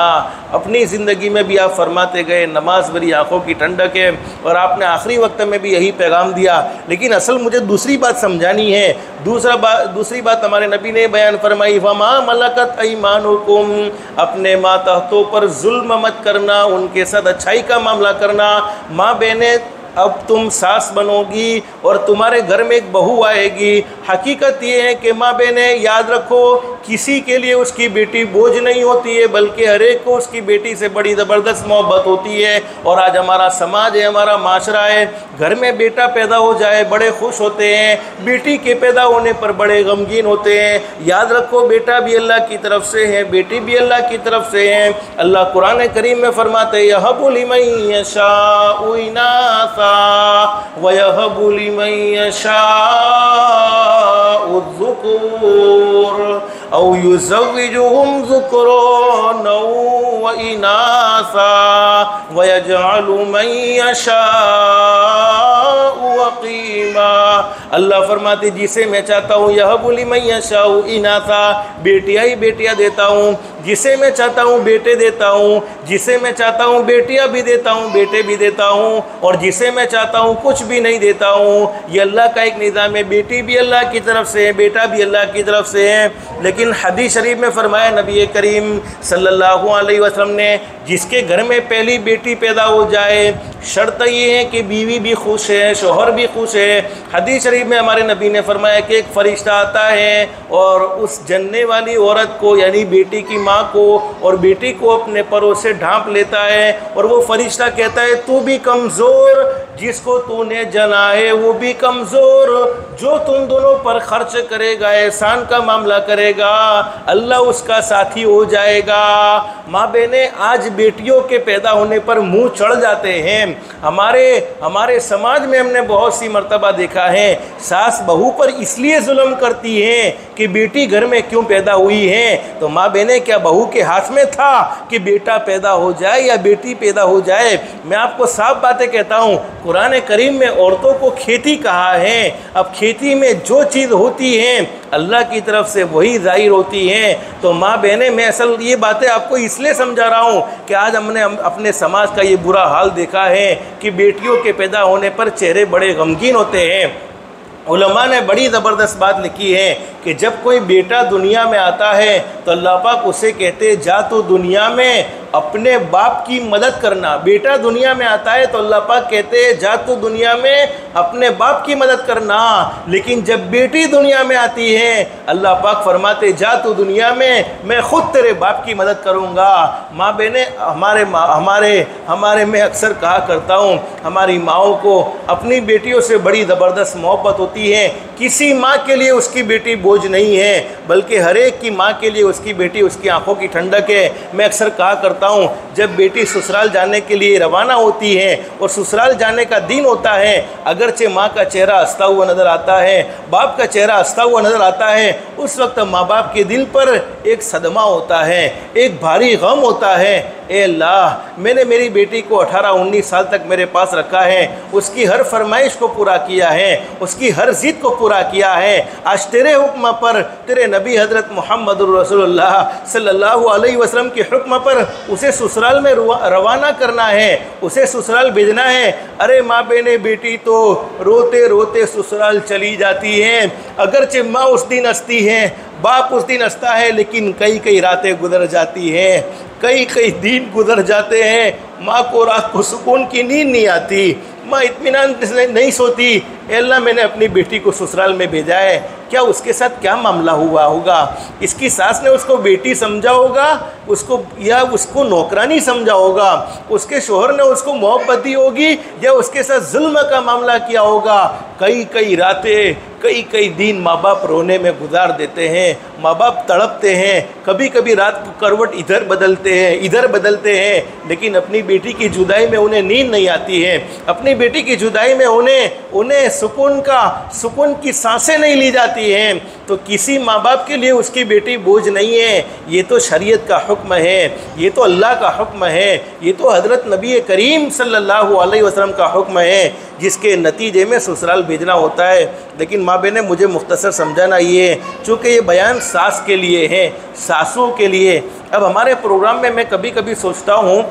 Speaker 1: अपनी ज़िंदगी में भी आप फरमाते गए, नमाज मेरी आंखों की ठंडक है, और आपने आखिरी वक्त में भी यही पैगाम दिया। लेकिन असल मुझे दूसरी बात समझानी है। दूसरी बात हमारे नबी ने बयान फरमाई, वमा मलकत ऐमानुकुम, अपने मातहतों पर जुल्म मत करना, उनके साथ अच्छाई का मामला करना। माँ बहनें, अब तुम सास बनोगी और तुम्हारे घर में एक बहू आएगी। हकीकत ये है कि माँ बहनें, याद रखो, किसी के लिए उसकी बेटी बोझ नहीं होती है, बल्कि हर एक को उसकी बेटी से बड़ी ज़बरदस्त मोहब्बत होती है। और आज हमारा समाज है, हमारा माशरा है, घर में बेटा पैदा हो जाए बड़े खुश होते हैं, बेटी के पैदा होने पर बड़े गमगीन होते हैं। याद रखो, बेटा भी अल्लाह की तरफ से है, बेटी भी अल्लाह की तरफ से है। अल्लाह कुरान करीम में फरमाते, यहबु लिमन यशाउ इनासा वयहबु लिमन यशाउ ज़ुकुर औ युज़व्विजुहुम ज़ुकुरान व इनासा वयजअलु मन यशाउ अक़ीमा। अल्लाह फरमाते, जिसे मैं चाहता हूँ यहबु लिमन यशाउ इनासा, बेटियाँ ही बेटियाँ देता हूँ, जिसे मैं चाहता हूँ बेटे देता हूँ, जिसे मैं चाहता हूँ बेटियाँ भी देता हूँ, बेटे भी देता हूँ, और जिसे मैं चाहता हूँ कुछ भी नहीं देता हूँ। ये अल्लाह का एक निज़ाम है, बेटी भी अल्लाह की तरफ से है, बेटा भी अल्लाह की तरफ से है। लेकिन हदीस शरीफ में फरमाया नबी करीम सल्लल्लाहु अलैहि वसल्लम ने, जिसके घर में पहली बेटी पैदा हो जाए, शर्त ये है कि बीवी भी खुश है, शोहर भी खुश है। हदीस शरीफ में हमारे नबी ने फरमाया कि एक फ़रिश्ता आता है और उस जन्ने वाली औरत को, यानी बेटी की माँ को और बेटी को अपने परों से ढांप लेता है, और वो फ़रिश्ता कहता है, तू भी कमज़ोर, जिसको तूने जना है वो भी कमज़ोर, जो तुम दोनों पर खर्च करेगा, एहसान का मामला करेगा, अल्लाह उसका साथी हो जाएगा। माँ बहनें, आज बेटियों के पैदा होने पर मुंह चढ़ जाते हैं। हमारे समाज में हमने बहुत सी मर्तबा देखा है, सास बहू पर इसलिए जुल्म करती है कि बेटी घर में क्यों पैदा हुई है। तो माँ बहनें, क्या बहू के हाथ में था कि बेटा पैदा हो जाए या बेटी पैदा हो जाए? मैं आपको साफ बातें कहता हूँ, कुरान करीम में औरतों को खेती कहा है। अब खेती में जो चीज़ होती है अल्लाह की तरफ से वही ज़ाहिर होती हैं। तो माँ बहनें, मैं असल ये बातें आपको इसलिए समझा रहा हूँ कि आज हमने अपने समाज का ये बुरा हाल देखा है कि बेटियों के पैदा होने पर चेहरे बड़े गमगीन होते हैं। उलमा ने बड़ी ज़बरदस्त बात लिखी है कि जब कोई बेटा दुनिया में आता है तो अल्लाह पाक उसे कहते, जा तो दुनिया में अपने बाप की मदद करना। बेटा दुनिया में आता है तो अल्लाह पाक कहते हैं जा तो दुनिया में अपने बाप की मदद करना, लेकिन जब बेटी दुनिया में आती है अल्लाह पाक फरमाते जा तो दुनिया में मैं खुद तेरे बाप की मदद करूँगा। माँ बहने हमारे मैं अक्सर कहा करता हूँ, हमारी माओं को अपनी बेटियों से बड़ी ज़बरदस्त मोहब्बत होती है। किसी माँ के लिए उसकी बेटी बोझ नहीं है, बल्कि हर एक की माँ के लिए उसकी बेटी उसकी आंखों की ठंडक है। मैं अक्सर कहा करता हूँ, जब बेटी ससुराल जाने के लिए रवाना होती है और ससुराल जाने का दिन होता है, अगरचे माँ का चेहरा हंसता हुआ नज़र आता है, बाप का चेहरा हंसता हुआ नज़र आता है, उस वक्त माँ बाप के दिल पर एक सदमा होता है, एक भारी गम होता है। ए अल्लाह, मैंने मेरी बेटी को 18-19 साल तक मेरे पास रखा है, उसकी हर फरमाइश को पूरा किया है, उसकी हर ज़िद को पूरा किया है। आज तेरे हुक्म पर, तेरे नबी हज़रत मुहम्मदुर रसूलुल्लाह सल्लल्लाहु अलैहि वसल्लम के हुक्म पर उसे ससुराल में रवाना करना है, उसे ससुराल भेजना है। अरे माँ बहने, बेटी तो रोते रोते ससुराल चली जाती है। अगरचे माँ उस दिन हंसती है, बाप उस दिन हंसता है, लेकिन कई कई रातें गुजर जाती हैं, कई कई दिन गुजर जाते हैं। माँ को रात को सुकून की नींद नहीं आती, माँ इत्मीनान नहीं सोती। अल्लाह, मैंने अपनी बेटी को ससुराल में भेजा है, क्या उसके साथ क्या मामला हुआ होगा? इसकी सास ने उसको बेटी समझा होगा, उसको नौकरानी समझा होगा, उसके शोहर ने उसको मोहब्बत दी होगी, या उसके साथ जुल्म का मामला किया होगा। कई कई रातें, कई कई दिन माँ बाप रोने में गुजार देते हैं, माँ बाप तड़पते हैं, कभी कभी रात को करवट इधर बदलते हैं, लेकिन अपनी बेटी की जुदाई में उन्हें नींद नहीं आती है। अपनी बेटी की जुदाई में उन्हें सुकून की सांसें नहीं ली जाती हैं। तो किसी माँ बाप के लिए उसकी बेटी बोझ नहीं है। ये तो शरीयत का हुक्म है, ये तो अल्लाह का हुक्म है, ये तो हज़रत नबी करीम सल्लल्लाहु अलैहि वसल्लम का हुक्म है, जिसके नतीजे में ससुराल भेजना होता है। लेकिन माँ बहने, मुझे मुख्तसर समझाना ये है, चूँकि ये बयान सास के लिए है, सासों के लिए। अब हमारे प्रोग्राम में मैं कभी कभी सोचता हूँ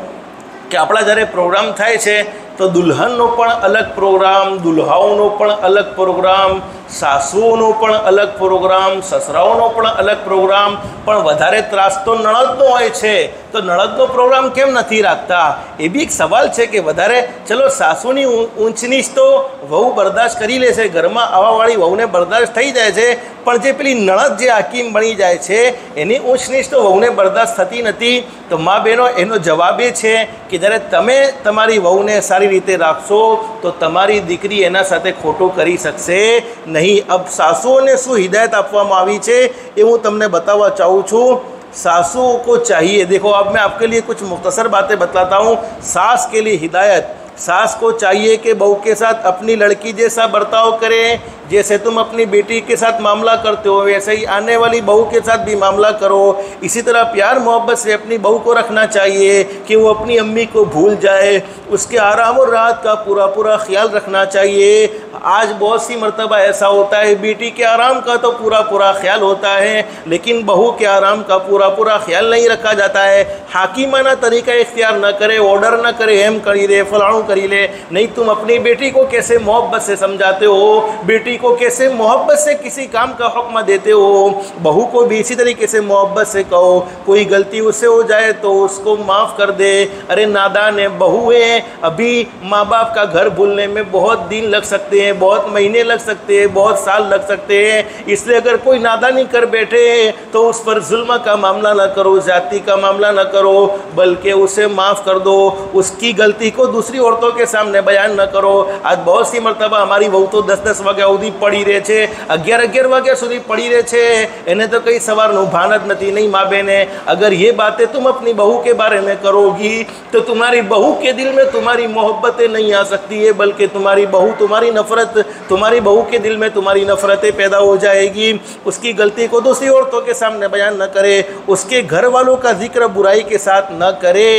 Speaker 1: कि આપણા જ્યારે પ્રોગ્રામ થાય છે તો દુલ્હનનો પણ અલગ પ્રોગ્રામ, દુલ્હાઓનો પણ અલગ પ્રોગ્રામ, સાસુઓનો પણ અલગ પ્રોગ્રામ, સસરાઓનો પણ અલગ પ્રોગ્રામ, પણ વધારે ત્રાસ તો નણંદનો હોય છે, તો નણંદનો પ્રોગ્રામ કેમ નથી રાખતા? એ બી એક સવાલ છે કે વધારે ચલો સાસુની ઊંચ નીચ તો વહુ બરદાસ્ત કરી લે છે, ઘરમાં આવવાવાળી વહુને બરદાસ્ત થઈ જાય છે, પણ જે પેલી નણંદ જે હાકીમ બની જાય છે એની ઊંચ નીચ તો વહુને બરદાસ્ત થતી નથી। તો મા બહેનો, એનો જવાબ એ છે કે જ્યારે તમે તમારી વહુને સારી રીતે રાખશો તો તમારી દીકરી એના સાથે ખોટું કરી શકશે नहीं। अब सासुओं ने शू हिदायत आपवामां आवी छे ए हूँ तमने बतावा चाहूँ छूँ। सासुओं को चाहिए, देखो अब मैं आपके लिए कुछ मुख्तसर बातें बतलाता हूँ। सास के लिए हिदायत, सास को चाहिए कि बहू के साथ अपनी लड़की जैसा बर्ताव करें, जैसे तुम अपनी बेटी के साथ मामला करते हो वैसे ही आने वाली बहू के साथ भी मामला करो। इसी तरह प्यार मोहब्बत से अपनी बहू को रखना चाहिए कि वो अपनी अम्मी को भूल जाए, उसके आराम और राहत का पूरा पूरा ख्याल रखना चाहिए। आज बहुत सी मर्तबा ऐसा होता है, बेटी के आराम का तो पूरा पूरा ख्याल होता है, लेकिन बहू के आराम का पूरा पूरा ख्याल नहीं रखा जाता है। हाकिमाना तरीका इख्तियार न करे, ऑर्डर न करे, हम करी ले फलाणु करी ले, नहीं। तुम अपनी बेटी को कैसे मोहब्बत से समझाते हो, बेटी को कैसे मोहब्बत से किसी काम का हुक्म देते हो, बहू को भी इसी तरीके से मोहब्बत से कहो। कोई गलती उससे हो जाए तो उसको माफ़ कर दे। अरे नादान है, बहू है, अभी माँ बाप का घर भूलने में बहुत दिन लग सकते हैं, बहुत महीने लग सकते हैं, बहुत साल लग सकते हैं। इसलिए अगर कोई नादानी कर बैठे तो उस पर जुल्म का मामला न करो, जाति का मामला न करो, बल्कि उसे माफ़ कर दो। उसकी गलती को दूसरी औरतों के सामने बयान न करो। आज बहुत सी मरतबा हमारी बहू तो 10-10 वाग्या સુધી પડી રહે છે, 11-11 वाग्या સુધી पड़ी रहे छे, એને तो कई सवारનું भान ज नहीं। नहीं माँ बहने, अगर ये बातें तुम अपनी बहू के बारे में करोगी तो तुम्हारी बहू के दिल में तुम्हारी मोहब्बतें नहीं आ सकती है, बल्कि तुम्हारी बहू के दिल में तुम्हारी नफ़रतें पैदा हो जाएगी। उसकी गलती को दूसरी औरतों के सामने बयान न करे, उसके घर वालों का जिक्र बुराई के साथ न करे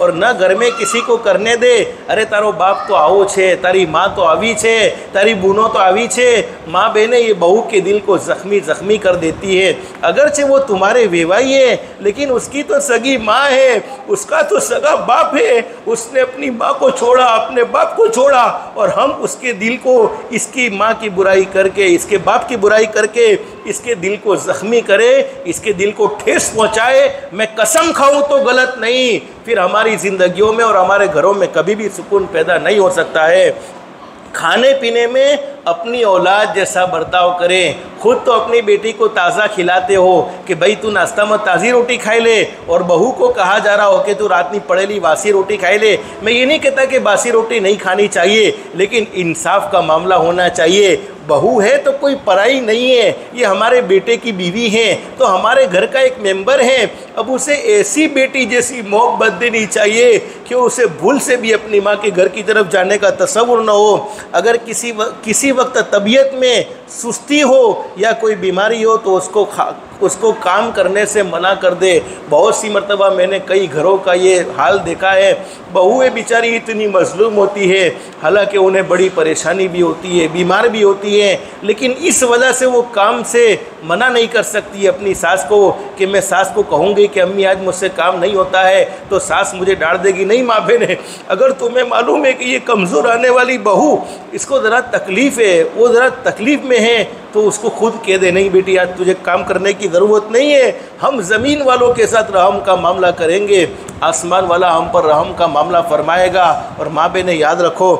Speaker 1: और न घर में किसी को करने दे। अरे तारो बाप तो आओ छे, तारी माँ तो आवी छे, तारी बूनो तो आवी छे। माँ बहने, ये बहू के दिल को जख्मी कर देती है। अगरचे वो तुम्हारे वेवाई है, लेकिन उसकी तो सगी माँ है, उसका तो सगा बाप है। उसने अपनी माँ को छोड़ा, अपने बाप को छोड़ा, और हम उसके दिल को इसकी माँ की बुराई करके, इसके बाप की बुराई करके, इसके दिल को ज़ख्मी करे, इसके दिल को ठेस पहुँचाए, मैं कसम खाऊं तो गलत नहीं, फिर हमारी ज़िंदगियों में और हमारे घरों में कभी भी सुकून पैदा नहीं हो सकता है। खाने पीने में अपनी औलाद जैसा बर्ताव करें। खुद तो अपनी बेटी को ताज़ा खिलाते हो कि भाई तू नाश्ता में ताज़ी रोटी खाई ले, और बहू को कहा जा रहा हो कि तू रात में पड़ेली बासी रोटी खाई ले। मैं ये नहीं कहता कि बासी रोटी नहीं खानी चाहिए, लेकिन इंसाफ का मामला होना चाहिए। बहू है तो कोई पराई नहीं है, ये हमारे बेटे की बीवी है, तो हमारे घर का एक मेंबर है। अब उसे ऐसी बेटी जैसी मोहब्बत देनी चाहिए कि उसे भूल से भी अपनी माँ के घर की तरफ जाने का तसव्वुर न हो। अगर किसी वक्त तबीयत में सुस्ती हो या कोई बीमारी हो तो उसको काम करने से मना कर दे। बहुत सी मर्तबा मैंने कई घरों का ये हाल देखा है। बहुएं बेचारी इतनी मजलूम होती है, हालांकि उन्हें बड़ी परेशानी भी होती है, बीमार भी होती है, लेकिन इस वजह से वो काम से मना नहीं कर सकती अपनी सास को कि मैं सास को कहूँगी कि अम्मी आज मुझसे काम नहीं होता है तो सास मुझे डांट देगी। नहीं माँ बहन, अगर तुम्हें मालूम है कि ये कमज़ोर आने वाली बहू, इसको ज़रा तकलीफ़ है, वो ज़रा तकलीफ़ में है, तो उसको खुद कह दे नहीं बेटी आज तुझे काम करने की ज़रूरत नहीं है, हम ज़मीन वालों के साथ रहम का मामला करेंगे, आसमान वाला हम पर रहम का मामला फरमाएगा। और माँ बहनें याद रखो,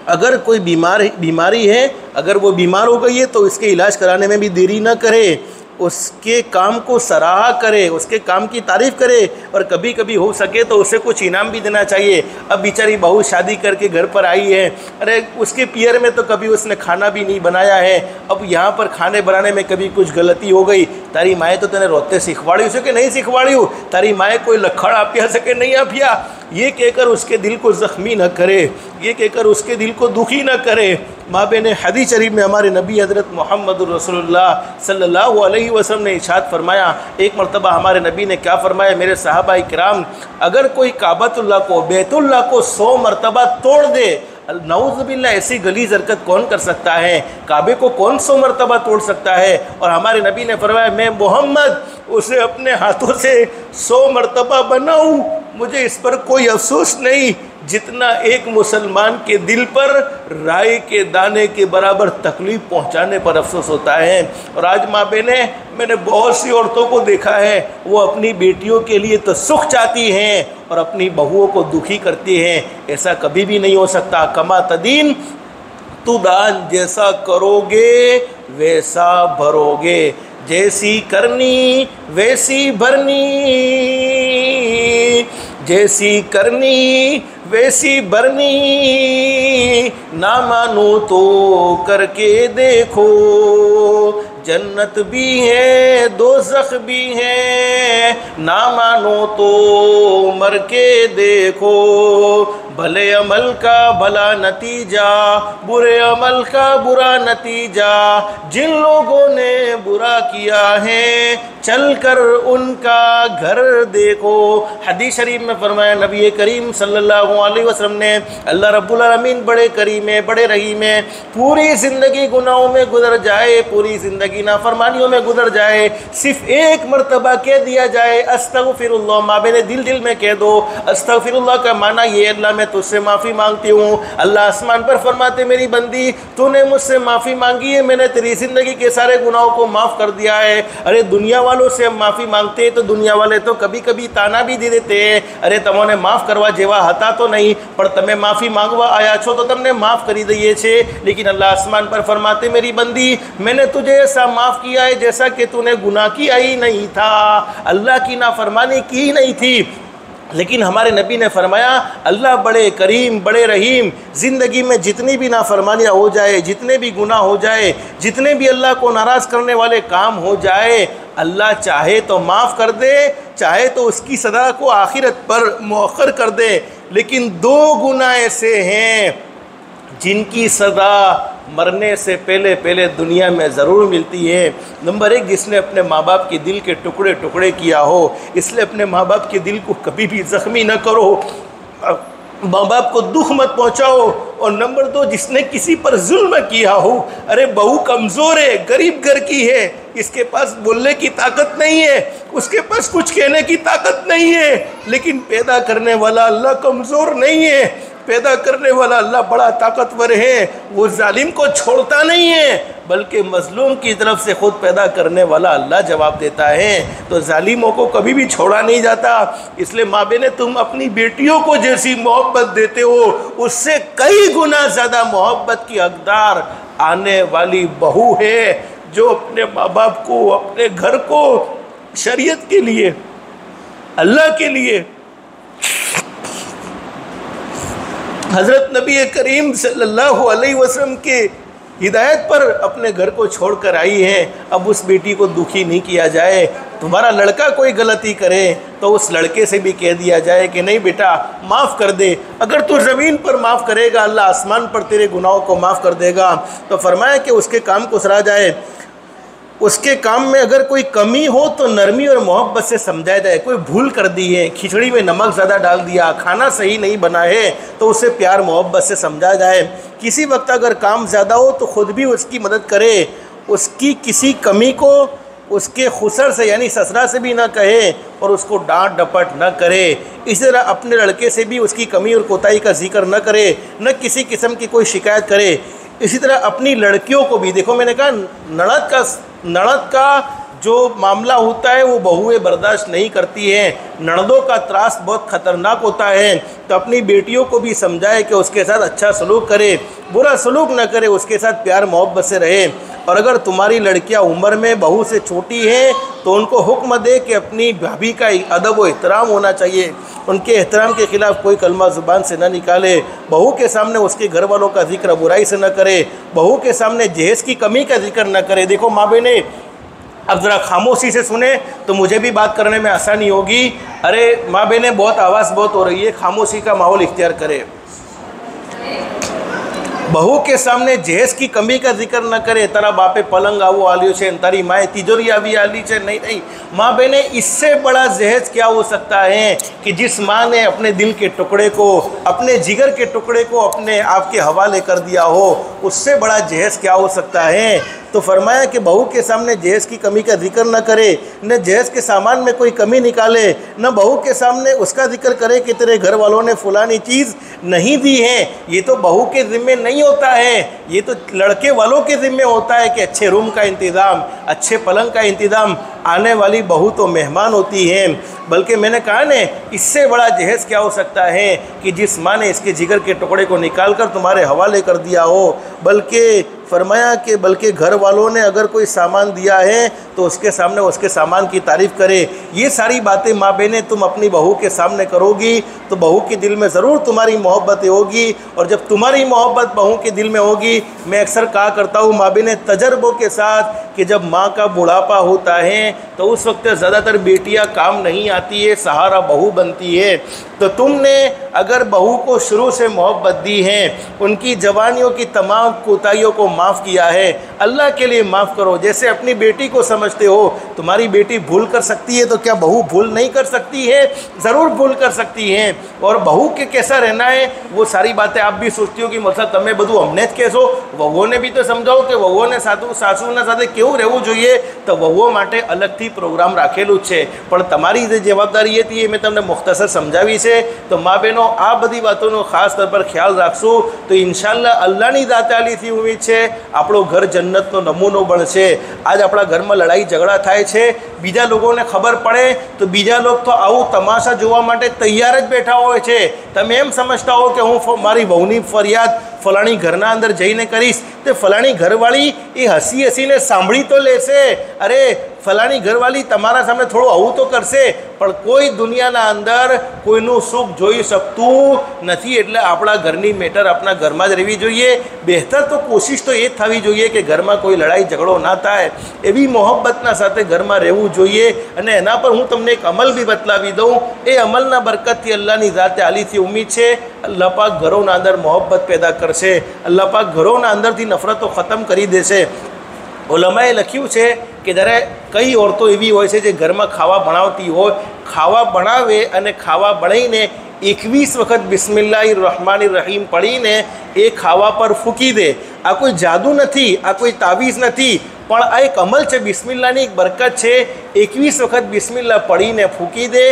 Speaker 1: अगर कोई बीमारी है, अगर वो बीमार हो गई है तो इसके इलाज कराने में भी देरी ना करे, उसके काम को सराहा करे, उसके काम की तारीफ़ करे, और कभी कभी हो सके तो उसे कुछ इनाम भी देना चाहिए। अब बेचारी बहू शादी करके घर पर आई है, अरे उसके पियर में तो कभी उसने खाना भी नहीं बनाया है, अब यहाँ पर खाने बनाने में कभी कुछ गलती हो गई, तारी माए तो तेने रोते सिखवाड़ी उसे कि नहीं सिखवाड़ी हो, तारी माए कोई लखड़ आपिया सके नहीं आपिया, ये कहकर उसके दिल को ज़ख्मी न करे, ये कहकर उसके दिल को दुखी न करे। माँ बहने, हदीस शरीफ में हमारे नबी हज़रत मोहम्मद रसूलुल्लाह सल्लल्लाहु अलैहि वसल्लम ने इरशाद फरमाया, एक मरतबा हमारे नबी ने क्या फरमाया, मेरे सहाबा इकराम, अगर कोई काबतुल्लाह को, बैतुल्लाह को 100 मरतबा तोड़ दे, नऊज़ुबिल्लाह ऐसी गलीज़ हरकत कौन कर सकता है, काबे को कौन 100 मरतबा तोड़ सकता है। और हमारे नबी ने फरमाया, मैं मोहम्मद उसे अपने हाथों से 100 मरतबा बनाऊं, मुझे इस पर कोई अफसोस नहीं, जितना एक मुसलमान के दिल पर राई के दाने के बराबर तकलीफ़ पहुंचाने पर अफसोस होता है। और आज माँ बहने, मैंने बहुत सी औरतों को देखा है, वो अपनी बेटियों के लिए तो सुख चाहती हैं और अपनी बहुओं को दुखी करती हैं। ऐसा कभी भी नहीं हो सकता। कमा तदीन तुदान, जैसा करोगे वैसा भरोगे, जैसी करनी वैसी भरनी, जैसी करनी वैसी भरनी, ना मानो तो करके देखो, जन्नत भी है दोज़ख भी है, ना मानो तो मर के देखो, भले अमल का भला नतीजा, बुरे अमल का बुरा नतीजा, जिन लोगों ने बुरा किया है चलकर उनका घर देखो। हदीस शरीफ में फरमाया नबी करीम सल्लल्लाहु अलैहि वसल्लम ने, अल्लाह रब्बुल आलमीन बड़े करीम है, बड़े रहीम है, पूरी ज़िंदगी गुनाहों में गुजर जाए, पूरी ज़िंदगी नाफरमानियों में गुजर जाए, सिर्फ एक मरतबा कह दिया जाए अस्तगफिरुल्लाह, माँ बहने दिल दिल में कह दो अस्तगफिरुल्लाह का माना ये, अल्लाह मैं तुझसे माफ़ी मांगती हूँ। अल्लाह आसमान पर फरमाते, मेरी बंदी तूने मुझसे माफ़ी मांगी है, मैंने तेरी ज़िंदगी के सारे गुनाहों को माफ़ कर दिया है। अरे दुनिया वालों से हम माफ़ी मांगते हैं तो दुनिया वाले तो कभी कभी ताना भी दे देते हैं, अरे तमोने माफ़ करवा जेवा हता तो नहीं, पर तमें माफ़ी मांगवा आया छो तो तमने माफ़ करी दઈએ छे। लेकिन अल्लाह आसमान पर फरमाते, मेरी बंदी मैंने तुझे ऐसा माफ़ किया है जैसा कि तूने गुनाह किया ही नहीं था, अल्लाह की नाफरमानी की ही नहीं थी। लेकिन हमारे नबी ने फरमाया, अल्लाह बड़े करीम बड़े रहीम, ज़िंदगी में जितनी भी नाफरमानियाँ हो जाए, जितने भी गुनाह हो जाए, जितने भी अल्लाह को नाराज़ करने वाले काम हो जाए, अल्लाह चाहे तो माफ़ कर दे, चाहे तो उसकी सज़ा को आखिरत पर मुअख्खर कर दे। लेकिन 2 गुनाह ऐसे हैं जिनकी सज़ा मरने से पहले पहले दुनिया में ज़रूर मिलती है। नंबर 1, जिसने अपने माँ बाप के दिल के टुकड़े टुकड़े किया हो, इसलिए अपने माँ बाप के दिल को कभी भी ज़ख्मी न करो, माँ बाप को दुख मत पहुँचाओ। और नंबर 2, जिसने किसी पर जुल्म किया हो, अरे बहू कमज़ोर है, गरीब घर की है, इसके पास बोलने की ताकत नहीं है, उसके पास कुछ कहने की ताकत नहीं है, लेकिन पैदा करने वाला अल्लाह कमज़ोर नहीं है, पैदा करने वाला अल्लाह बड़ा ताकतवर है, वो जालिम को छोड़ता नहीं है बल्कि मजलूम की तरफ से खुद पैदा करने वाला अल्लाह जवाब देता है। तो जालिमों को कभी भी छोड़ा नहीं जाता। इसलिए माँ बहने, तुम अपनी बेटियों को जैसी मोहब्बत देते हो उससे कई गुना ज़्यादा मोहब्बत की हकदार आने वाली बहू है, जो अपने माँ बाप को, अपने घर को शरीयत के लिए, अल्लाह के लिए, हज़रत नबी करीम सल्लल्लाहु अलैहि वसल्लम के हिदायत पर अपने घर को छोड़कर आई है। अब उस बेटी को दुखी नहीं किया जाए। तुम्हारा लड़का कोई गलती करे तो उस लड़के से भी कह दिया जाए कि नहीं बेटा माफ़ कर दे। अगर तू ज़मीन पर माफ़ करेगा अल्लाह आसमान पर तेरे गुनाहों को माफ़ कर देगा। तो फरमाया कि उसके काम को सराहा जाए, उसके काम में अगर कोई कमी हो तो नरमी और मोहब्बत से समझाया जाए। कोई भूल कर दी है, खिचड़ी में नमक ज़्यादा डाल दिया, खाना सही नहीं बना है, तो उसे प्यार मोहब्बत से समझाया जाए। किसी वक्त अगर काम ज़्यादा हो तो ख़ुद भी उसकी मदद करे, उसकी किसी कमी को उसके खुसर से यानी ससुरा से भी ना कहे और उसको डांट डपट न करे। इसी तरह अपने लड़के से भी उसकी कमी और कोताही का जिक्र न करे, न किसी किस्म की कोई शिकायत करे। इसी तरह अपनी लड़कियों को भी, देखो मैंने कहा ननद का जो मामला होता है वो बहुएं बर्दाश्त नहीं करती हैं। ननदों का त्रास बहुत ख़तरनाक होता है। तो अपनी बेटियों को भी समझाए कि उसके साथ अच्छा सलूक करे, बुरा सलूक न करे, उसके साथ प्यार मोहब्बत से रहे। और अगर तुम्हारी लड़कियां उम्र में बहू से छोटी हैं तो उनको हुक्म दे कि अपनी भाभी का अदब व एहतराम होना चाहिए, उनके एहतराम के ख़िलाफ़ कोई कलमा ज़ुबान से न निकाले, बहू के सामने उसके घर वालों का जिक्र बुराई से न करे, बहू के सामने जहेज़ की कमी का जिक्र न करे। देखो माँ बहने, अब ज़रा खामोशी से सुने तो मुझे भी बात करने में आसानी होगी। अरे माँ बहने, बहुत आवाज़ बहुत हो रही है, खामोशी का माहौल इख्तियार करें। बहू के सामने जहेज़ की कमी का जिक्र न करे। तारा बापे पलंग आवो आलियो छे, तारी माए तिजोरी आवी आली छे, नहीं नहीं माँ बहने, इससे बड़ा जहेज़ क्या हो सकता है कि जिस माँ ने अपने दिल के टुकड़े को, अपने जिगर के टुकड़े को अपने आपके हवाले कर दिया हो, उससे बड़ा जहेज़ क्या हो सकता है। तो फरमाया कि बहू के सामने जहेज़ की कमी का जिक्र न करे, न जहेज़ के सामान में कोई कमी निकाले, न बहू के सामने उसका जिक्र करे कि तेरे घर वालों ने फलानी चीज़ नहीं दी है। ये तो बहू के ज़िम्मे नहीं होता है, ये तो लड़के वालों के ज़िम्मे होता है कि अच्छे रूम का इंतज़ाम, अच्छे पलंग का इंतज़ाम। आने वाली बहू तो मेहमान होती है। बल्कि मैंने कहा न, इससे बड़ा जहेज़ क्या हो सकता है कि जिस माँ ने इसके जिगर के टुकड़े को निकाल कर तुम्हारे हवाले कर दिया हो। बल्कि फरमाया कि बल्कि घर वालों ने अगर कोई सामान दिया है तो उसके सामने उसके सामान की तारीफ़ करे। ये सारी बातें माँ बहनें तुम अपनी बहू के सामने करोगी तो बहू के दिल में ज़रूर तुम्हारी मोहब्बत होगी। और जब तुम्हारी मोहब्बत बहू के दिल में होगी, मैं अक्सर कहा करता हूँ माँ बहनें तजर्बों के साथ, कि जब माँ का बुढ़ापा होता है तो उस वक्त ज़्यादातर बेटियाँ काम नहीं आती है, सहारा बहू बनती है। तो तुमने अगर बहू को शुरू से मोहब्बत दी है, उनकी जवानियों की तमाम कोताहियों को माफ़ किया है, अल्लाह के लिए माफ़ करो। जैसे अपनी बेटी को समझते हो, तुम्हारी बेटी भूल कर सकती है तो क्या बहू भूल नहीं कर सकती है? ज़रूर भूल कर सकती हैं। और बहू के कैसा रहना है वो सारी बातें आप भी सोचती हो कि मतलब તમે બધું અમને જ કહેશો, વહુઓને બી તો સમજાવો કે વહુઓને સાસુના સાથે કેવું રહેવું જોઈએ। તો વહુઓ માટે અલગથી પ્રોગ્રામ રાખેલું છે, પણ તમારી જે જવાબદારી હતી એ મેં તમને મુખ્તસર સમજાવી છે। તો મા બહેનો, આ બધી વાતોનો ખાસ તौर પર ખ્યાલ રાખશું તો ઇન્શાઅલ્લાહ અલ્લાહની દાતાલીથી ઉમ્મીદ છે આપણો ઘર જન્નતનો નમૂનો બનશે। આજ આપણા ઘરમાં લડાઈ ઝઘડા થાય છે, બીજા લોકોને ખબર પડે તો બીજા લોકો તો આવું તમાશા જોવા માટે તૈયાર જ બેઠા હોય છે। તમે એમ સમજતા હો કે હું મારી વહુની ફરિયાદ ફલાણી ઘરના અંદર જઈને કરીશ તો ફલાણી ઘરવાળી એ હસી હસીને સાંભળી તો લેશે। અરે ફલાણી ઘરવાળી તમારા સામે થોડું આવું તો કરશે, પણ કોઈ દુનિયાના અંદર કોઈનું સુખ જોઈ શકતું નથી। એટલે આપણા ઘરની મેટર આપણા ઘરમાં જ રહેવી જોઈએ। બહેતર તો કોશિશ તો એ જ થવી જોઈએ કે ઘરમાં કોઈ લડાઈ ઝઘડો ના થાય, એવી મોહબ્બતના સાથે ઘરમાં રહેવું જોઈએ। અને એના પર હું તમને એક અમલ બી બતલાવી દઉં। એ અમલના બરકતથી અલ્લાહની ઝાતે આલીથી ઉમ્મીદ છે અલ્લાહ પાક ઘરોના અંદર મોહબ્બત પેદા કરશે, અલ્લાહ પાક ઘરોના અંદરથી નફરતો ખતમ કરી દેશે। ઉલમાએ લખ્યું છે કે જ્યારે કઈ औरतों એવી હોય છે જે ઘરમાં ખાવા બનાવતી હોય, ખાવા બનાવે અને ખાવા બનાવીને 21 વખત બિસ્મિલ્લાહિર રહમાનિર રહીમ પડીને એ ખાવા પર ફૂંકી દે। આ કોઈ જાદુ નથી, આ કોઈ તાવીઝ નથી, પણ આ એક અમલ છે, બિસ્મિલ્લાહની એક બરકત છે। 21 વખત બિસ્મિલ્લાહ પડીને ફૂંકી દે,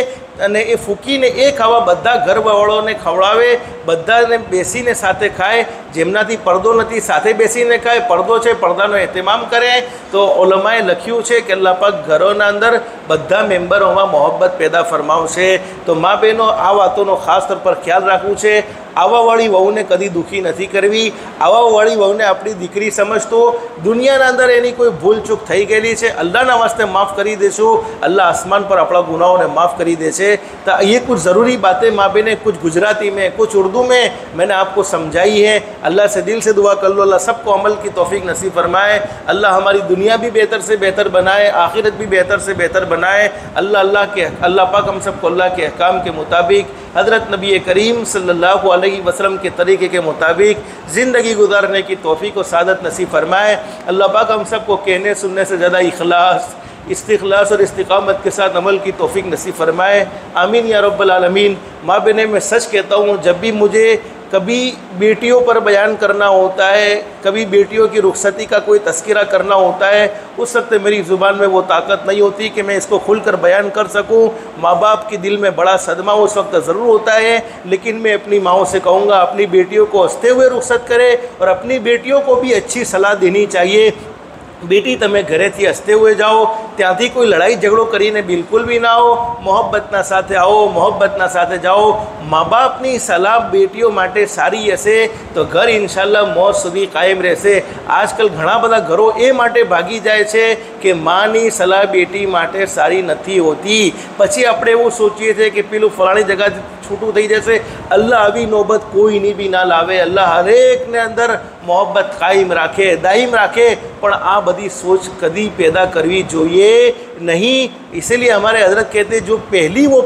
Speaker 1: અને એ ફૂંકીને એ ખાવા બધા ઘરવાળોને ખવડાવે, બધાને બેસીને સાથે ખાય, જેમનાથી પડદો નથી સાથે બેસીને ખાય, પડદો છે પડદાનો એહતમામ કરે. તો ઉલમાએ લખ્યું છે કે અલ્લાહ પાક ઘરોના અંદર બધા મેમ્બરોમાં મોહબ્બત પેદા ફરમાવશે. તો મા બહેનો આ વાતોનો ખાસ તौर પર ખ્યાલ રાખવું છે. આવાવાળી વહુને કદી દુઃખી નથી કરવી. આવાવાળી વહુને આપણી દીકરી સમજતો, દુનિયાના અંદર એની કોઈ ભૂલચૂક થઈ ગયેલી છે, અલ્લાહના વાસ્તે માफ़ કરી देशो. अल्लाह आसमान पर अपना गुनाहों ने माफ़ करी दे से. तो ये कुछ ज़रूरी बातें माँ बहने कुछ गुजराती में कुछ उर्दू में मैंने आपको समझाई है. अल्लाह से दिल से दुआ कर लो, अल्लाह सबको अमल की तौफीक नसीब फरमाए. अल्लाह हमारी दुनिया भी बेहतर से बेहतर बनाए, आखिरत भी बेहतर से बेहतर बनाए. अल्लाह पाक हम सबको अल्लाह के अहकाम के मुताबिक, हज़रत नबी करीम सल्लल्लाहु अलैहि वसल्लम के तरीक़े के मुताबिक ज़िंदगी गुजारने की तौफीक और सादत नसीब फरमाए. अल्लाह पाक हम सबको कहने सुनने से ज़्यादा इखलास, इस्तिखलास और इस्तिकामत के साथ अमल की तौफीक नसीब फरमाए. आमीन या रब्बल आलमीन. माँ बहने मैं सच कहता हूँ, जब भी मुझे कभी बेटियों पर बयान करना होता है, कभी बेटियों की रुखसती का कोई तस्करा करना होता है, उस वक्त मेरी ज़ुबान में वो ताकत नहीं होती कि मैं इसको खुलकर बयान कर सकूं. माँ बाप के दिल में बड़ा सदमा उस वक्त ज़रूर होता है, लेकिन मैं अपनी माँओं से कहूँगा अपनी बेटियों को हंसते हुए रुखसत करें और अपनी बेटियों को भी अच्छी सलाह देनी चाहिए. बेटी तमे घरेथी हसते हुए जाओ, त्यांथी कोई लड़ाई झगड़ो करीने बिल्कुल भी ना हो. मोहब्बतना साथे आओ, मोहब्बतना साथे जाओ. माँ बापनी सलाह बेटीओ माटे सारी हशे तो घर इंशाल्लाह मौज सुधी कायम रहेशे. आजकल घणा बधा घरो ए माटे भागी जाए छे कि माँनी सलाह बेटी माटे सारी नथी होती. पछी आपणे एवुं सोचीए छे कि पेलुं फलाणी जगह छूटू थई जशे. अल्लाह आवी नौबत कोईनी बी ना लावे. अल्लाह हरेक ने अंदर मोहब्बत कायम राखे, दायम राखे, पण आ बधी सोच कदी पैदा करवी जोईए नहीं. इसीलिए हमारे हजरत कहते हैं जो पहली वो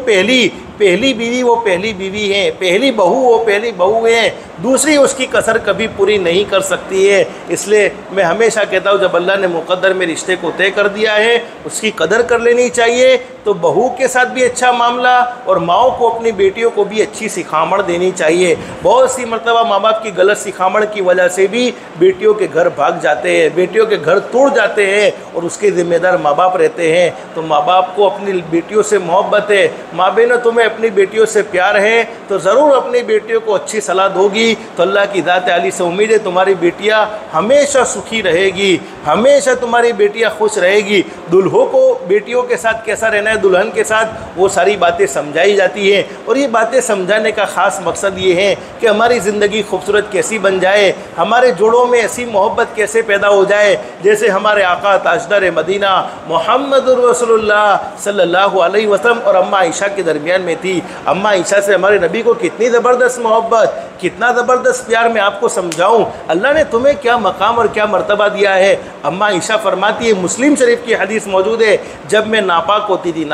Speaker 1: पहली बीवी वो पहली बीवी है, पहली बहू वो पहली बहू है, दूसरी उसकी कसर कभी पूरी नहीं कर सकती है. इसलिए मैं हमेशा कहता हूँ जब अल्लाह ने मुक़द्दर में रिश्ते को तय कर दिया है उसकी कदर कर लेनी चाहिए. तो बहू के साथ भी अच्छा मामला और माओ को अपनी बेटियों को भी अच्छी सिखामण देनी चाहिए. बहुत सी मरतबा माँ बाप की गलत सिखामण की वजह से भी बेटियों के घर भाग जाते हैं, बेटियों के घर तोड़ जाते हैं और उसके ज़िम्मेदार माँ बाप रहते हैं. तो माँ बाप को अपनी बेटियों से मोहब्बत है, माँ बहनों तुम्हें अपनी बेटियों से प्यार है तो ज़रूर अपनी बेटियों को अच्छी सलाह दोगी तो अल्लाह की ज़ात आली से उम्मीद है तुम्हारी बेटियाँ हमेशा सुखी रहेगी, हमेशा तुम्हारी बेटियाँ खुश रहेगी. दुल्हों को बेटियों के साथ कैसा रहना है, दुल्हन के साथ वो सारी बातें समझाई जाती हैं. और ये बातें समझाने का ख़ास मकसद ये है कि हमारी ज़िंदगी खूबसूरत कैसी बन जाए, हमारे जोड़ों में ऐसी मोहब्बत कैसे पैदा हो जाए जैसे हमारे आका ताजदार मदीना मोहम्मदुर रसूलुल्लाह सल्लल्लाहु अलैहि वसल्लम और अम्मा आयशा के दरमियान में थी. अम्मा आयशा से हमारे नबी को कितनी ज़बरदस्त मोहब्बत, कितना ज़बरदस्त प्यार. मैं आपको समझाऊं अल्लाह ने तुम्हें क्या मकाम और क्या मर्तबा दिया है. अम्मा आयशा फरमाती है, मुस्लिम शरीफ की हदीस मौजूद है, जब मैं नापाक होती थी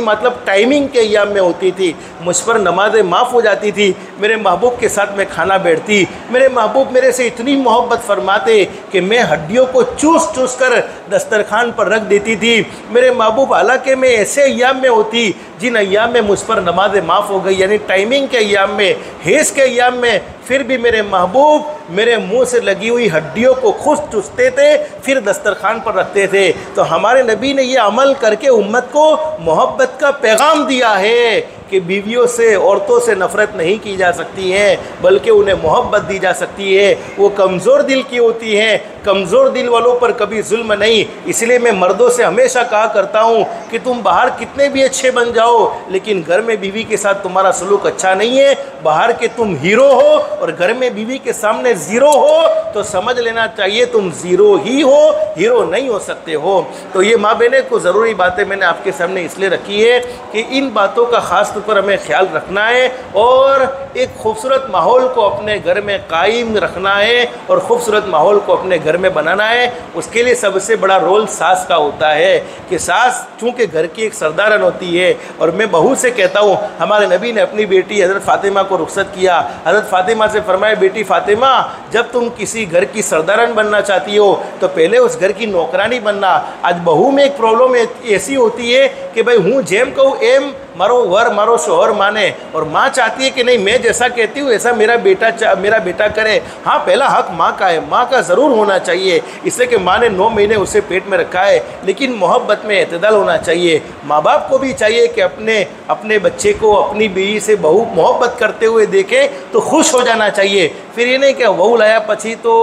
Speaker 1: मतलब टाइमिंग के अय्याम में होती थी, मुझ पर नमाज़ें माफ़ हो जाती थी, मेरे महबूब के साथ मैं खाना बैठती, मेरे महबूब मेरे से इतनी मोहब्बत फरमाते कि मैं हड्डियों को चूस चूस कर दस्तरखान पर रख देती थी. मेरे महबूब हालांकि मैं ऐसे अय्याम में होती जिन अय्याम में मुझ पर नमाज़ें माफ़ हो गई, यानी टाइमिंग के अय्याम में, हेज़ के अय्याम में, फिर भी मेरे महबूब मेरे मुंह से लगी हुई हड्डियों को खुद चूसते थे, फिर दस्तरखान पर रखते थे. तो हमारे नबी ने ये अमल करके उम्मत को मोहब्बत का पैगाम दिया है कि बीवियों से, औरतों से नफ़रत नहीं की जा सकती है बल्कि उन्हें मोहब्बत दी जा सकती है. वो कमज़ोर दिल की होती हैं, कमज़ोर दिल वालों पर कभी जुल्म नहीं. इसलिए मैं मर्दों से हमेशा कहा करता हूँ कि तुम बाहर कितने भी अच्छे बन जाओ लेकिन घर में बीवी के साथ तुम्हारा सलूक अच्छा नहीं है. बाहर के तुम हीरो हो और घर में बीवी के सामने ज़ीरो हो तो समझ लेना चाहिए तुम ज़ीरो ही हो, हीरो नहीं हो सकते हो. तो ये माँ बहने को ज़रूरी बातें मैंने आपके सामने इसलिए रखी है कि इन बातों का ख़ास पर हमें ख्याल रखना है और एक खूबसूरत माहौल को अपने घर में कायम रखना है और ख़ूबसूरत माहौल को अपने घर में बनाना है. उसके लिए सबसे बड़ा रोल सास का होता है कि सास चूँकि घर की एक सरदारन होती है. और मैं बहू से कहता हूँ, हमारे नबी ने अपनी बेटी हज़रत फ़ातिमा को रुखसत किया. हज़रत फ़ातिमा से फरमाया, बेटी फ़ातिमा जब तुम किसी घर की सरदारन बनना चाहती हो तो पहले उस घर की नौकरानी बनना. आज बहू में एक प्रॉब्लम ऐसी होती है कि भाई हूँ जेम कहूँ एम मारो वर मारो शोहर माने, और माँ चाहती है कि नहीं मैं जैसा कहती हूँ ऐसा मेरा बेटा करे। हाँ, पहला हक माँ का है, माँ का ज़रूर होना चाहिए, इससे कि माँ ने 9 महीने उसे पेट में रखा है, लेकिन मोहब्बत में एतदाल होना चाहिए। माँ बाप को भी चाहिए कि अपने बच्चे को अपनी बीवी से बहु मोहब्बत करते हुए देखें तो खुश हो जाना चाहिए। फिर ये नहीं कि वहू लाया पछी तो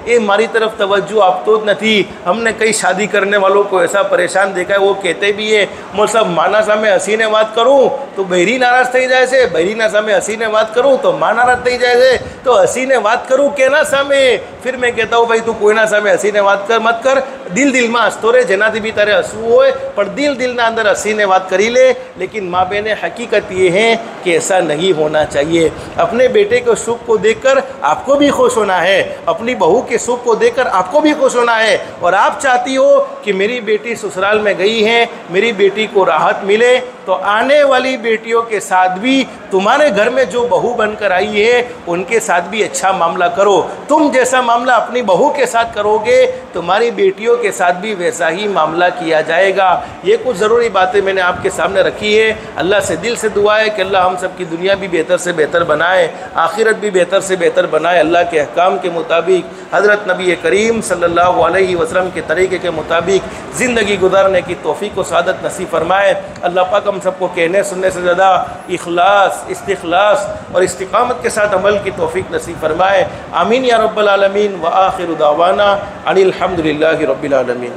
Speaker 1: ये मारी तरफ तवज्जो आप तो नहीं। हमने कई शादी करने वालों को ऐसा परेशान देखा है, वो कहते भी है मैं सब माना सामे हसीने बात करूँ तो बहरी नाराज़ थी जाए से, बहरी ना सामे हसीने बात करूँ तो माँ नाराज़ थी जाए से, तो हसीने बात करूँ के ना सामे। फिर मैं कहता हूँ भाई तू कोई ना सामे हसीने बात कर मत कर, दिल में हंसतो रे जेनाथी भी तारे हंसવું હોય पर दिल ना अंदर हसीने बात करी ले। लेकिन माँ बहने हकीकत ये है कि ऐसा नहीं होना चाहिए। अपने बेटे के सुख को देखकर आपको भी खुश होना है, अपनी बहू के सुख को देखकर आपको भी खुश होना है, और आप चाहती हो कि मेरी बेटी ससुराल में गई है, मेरी बेटी को राहत मिले, तो आने वाली बेटियों के साथ भी तुम्हारे घर में जो बहू बनकर आई है उनके साथ भी अच्छा मामला करो। तुम जैसा मामला अपनी बहू के साथ करोगे तुम्हारी बेटियों के साथ भी वैसा ही मामला किया जाएगा। ये कुछ ज़रूरी बातें मैंने आपके सामने रखी है। अल्लाह से दिल से दुआ है कि अल्लाह हम सब की दुनिया भी बेहतर से बेहतर बनाए, आखिरत भी बेहतर से बेहतर बनाए। अल्लाह के अहकाम के मुताबिक हज़रत नबी करीम सल्लल्लाहु अलैहि वसल्लम के तरीक़े के मुताबिक ज़िंदगी गुजारने की तौफ़ीक़ व सआदत नसीब फरमाए। अल्लाह पाक हम सबको कहने सुनने से ज़्यादा इखलास, इस्तिखलास और इस्तिकामत के साथ अमल की तौफ़ीक़ नसीब फरमाए। आमीन या रब्बल आलमीन। व आखिरु दावाना अनिल हम्दुलिल्लाहि रब्बिल आलमीन।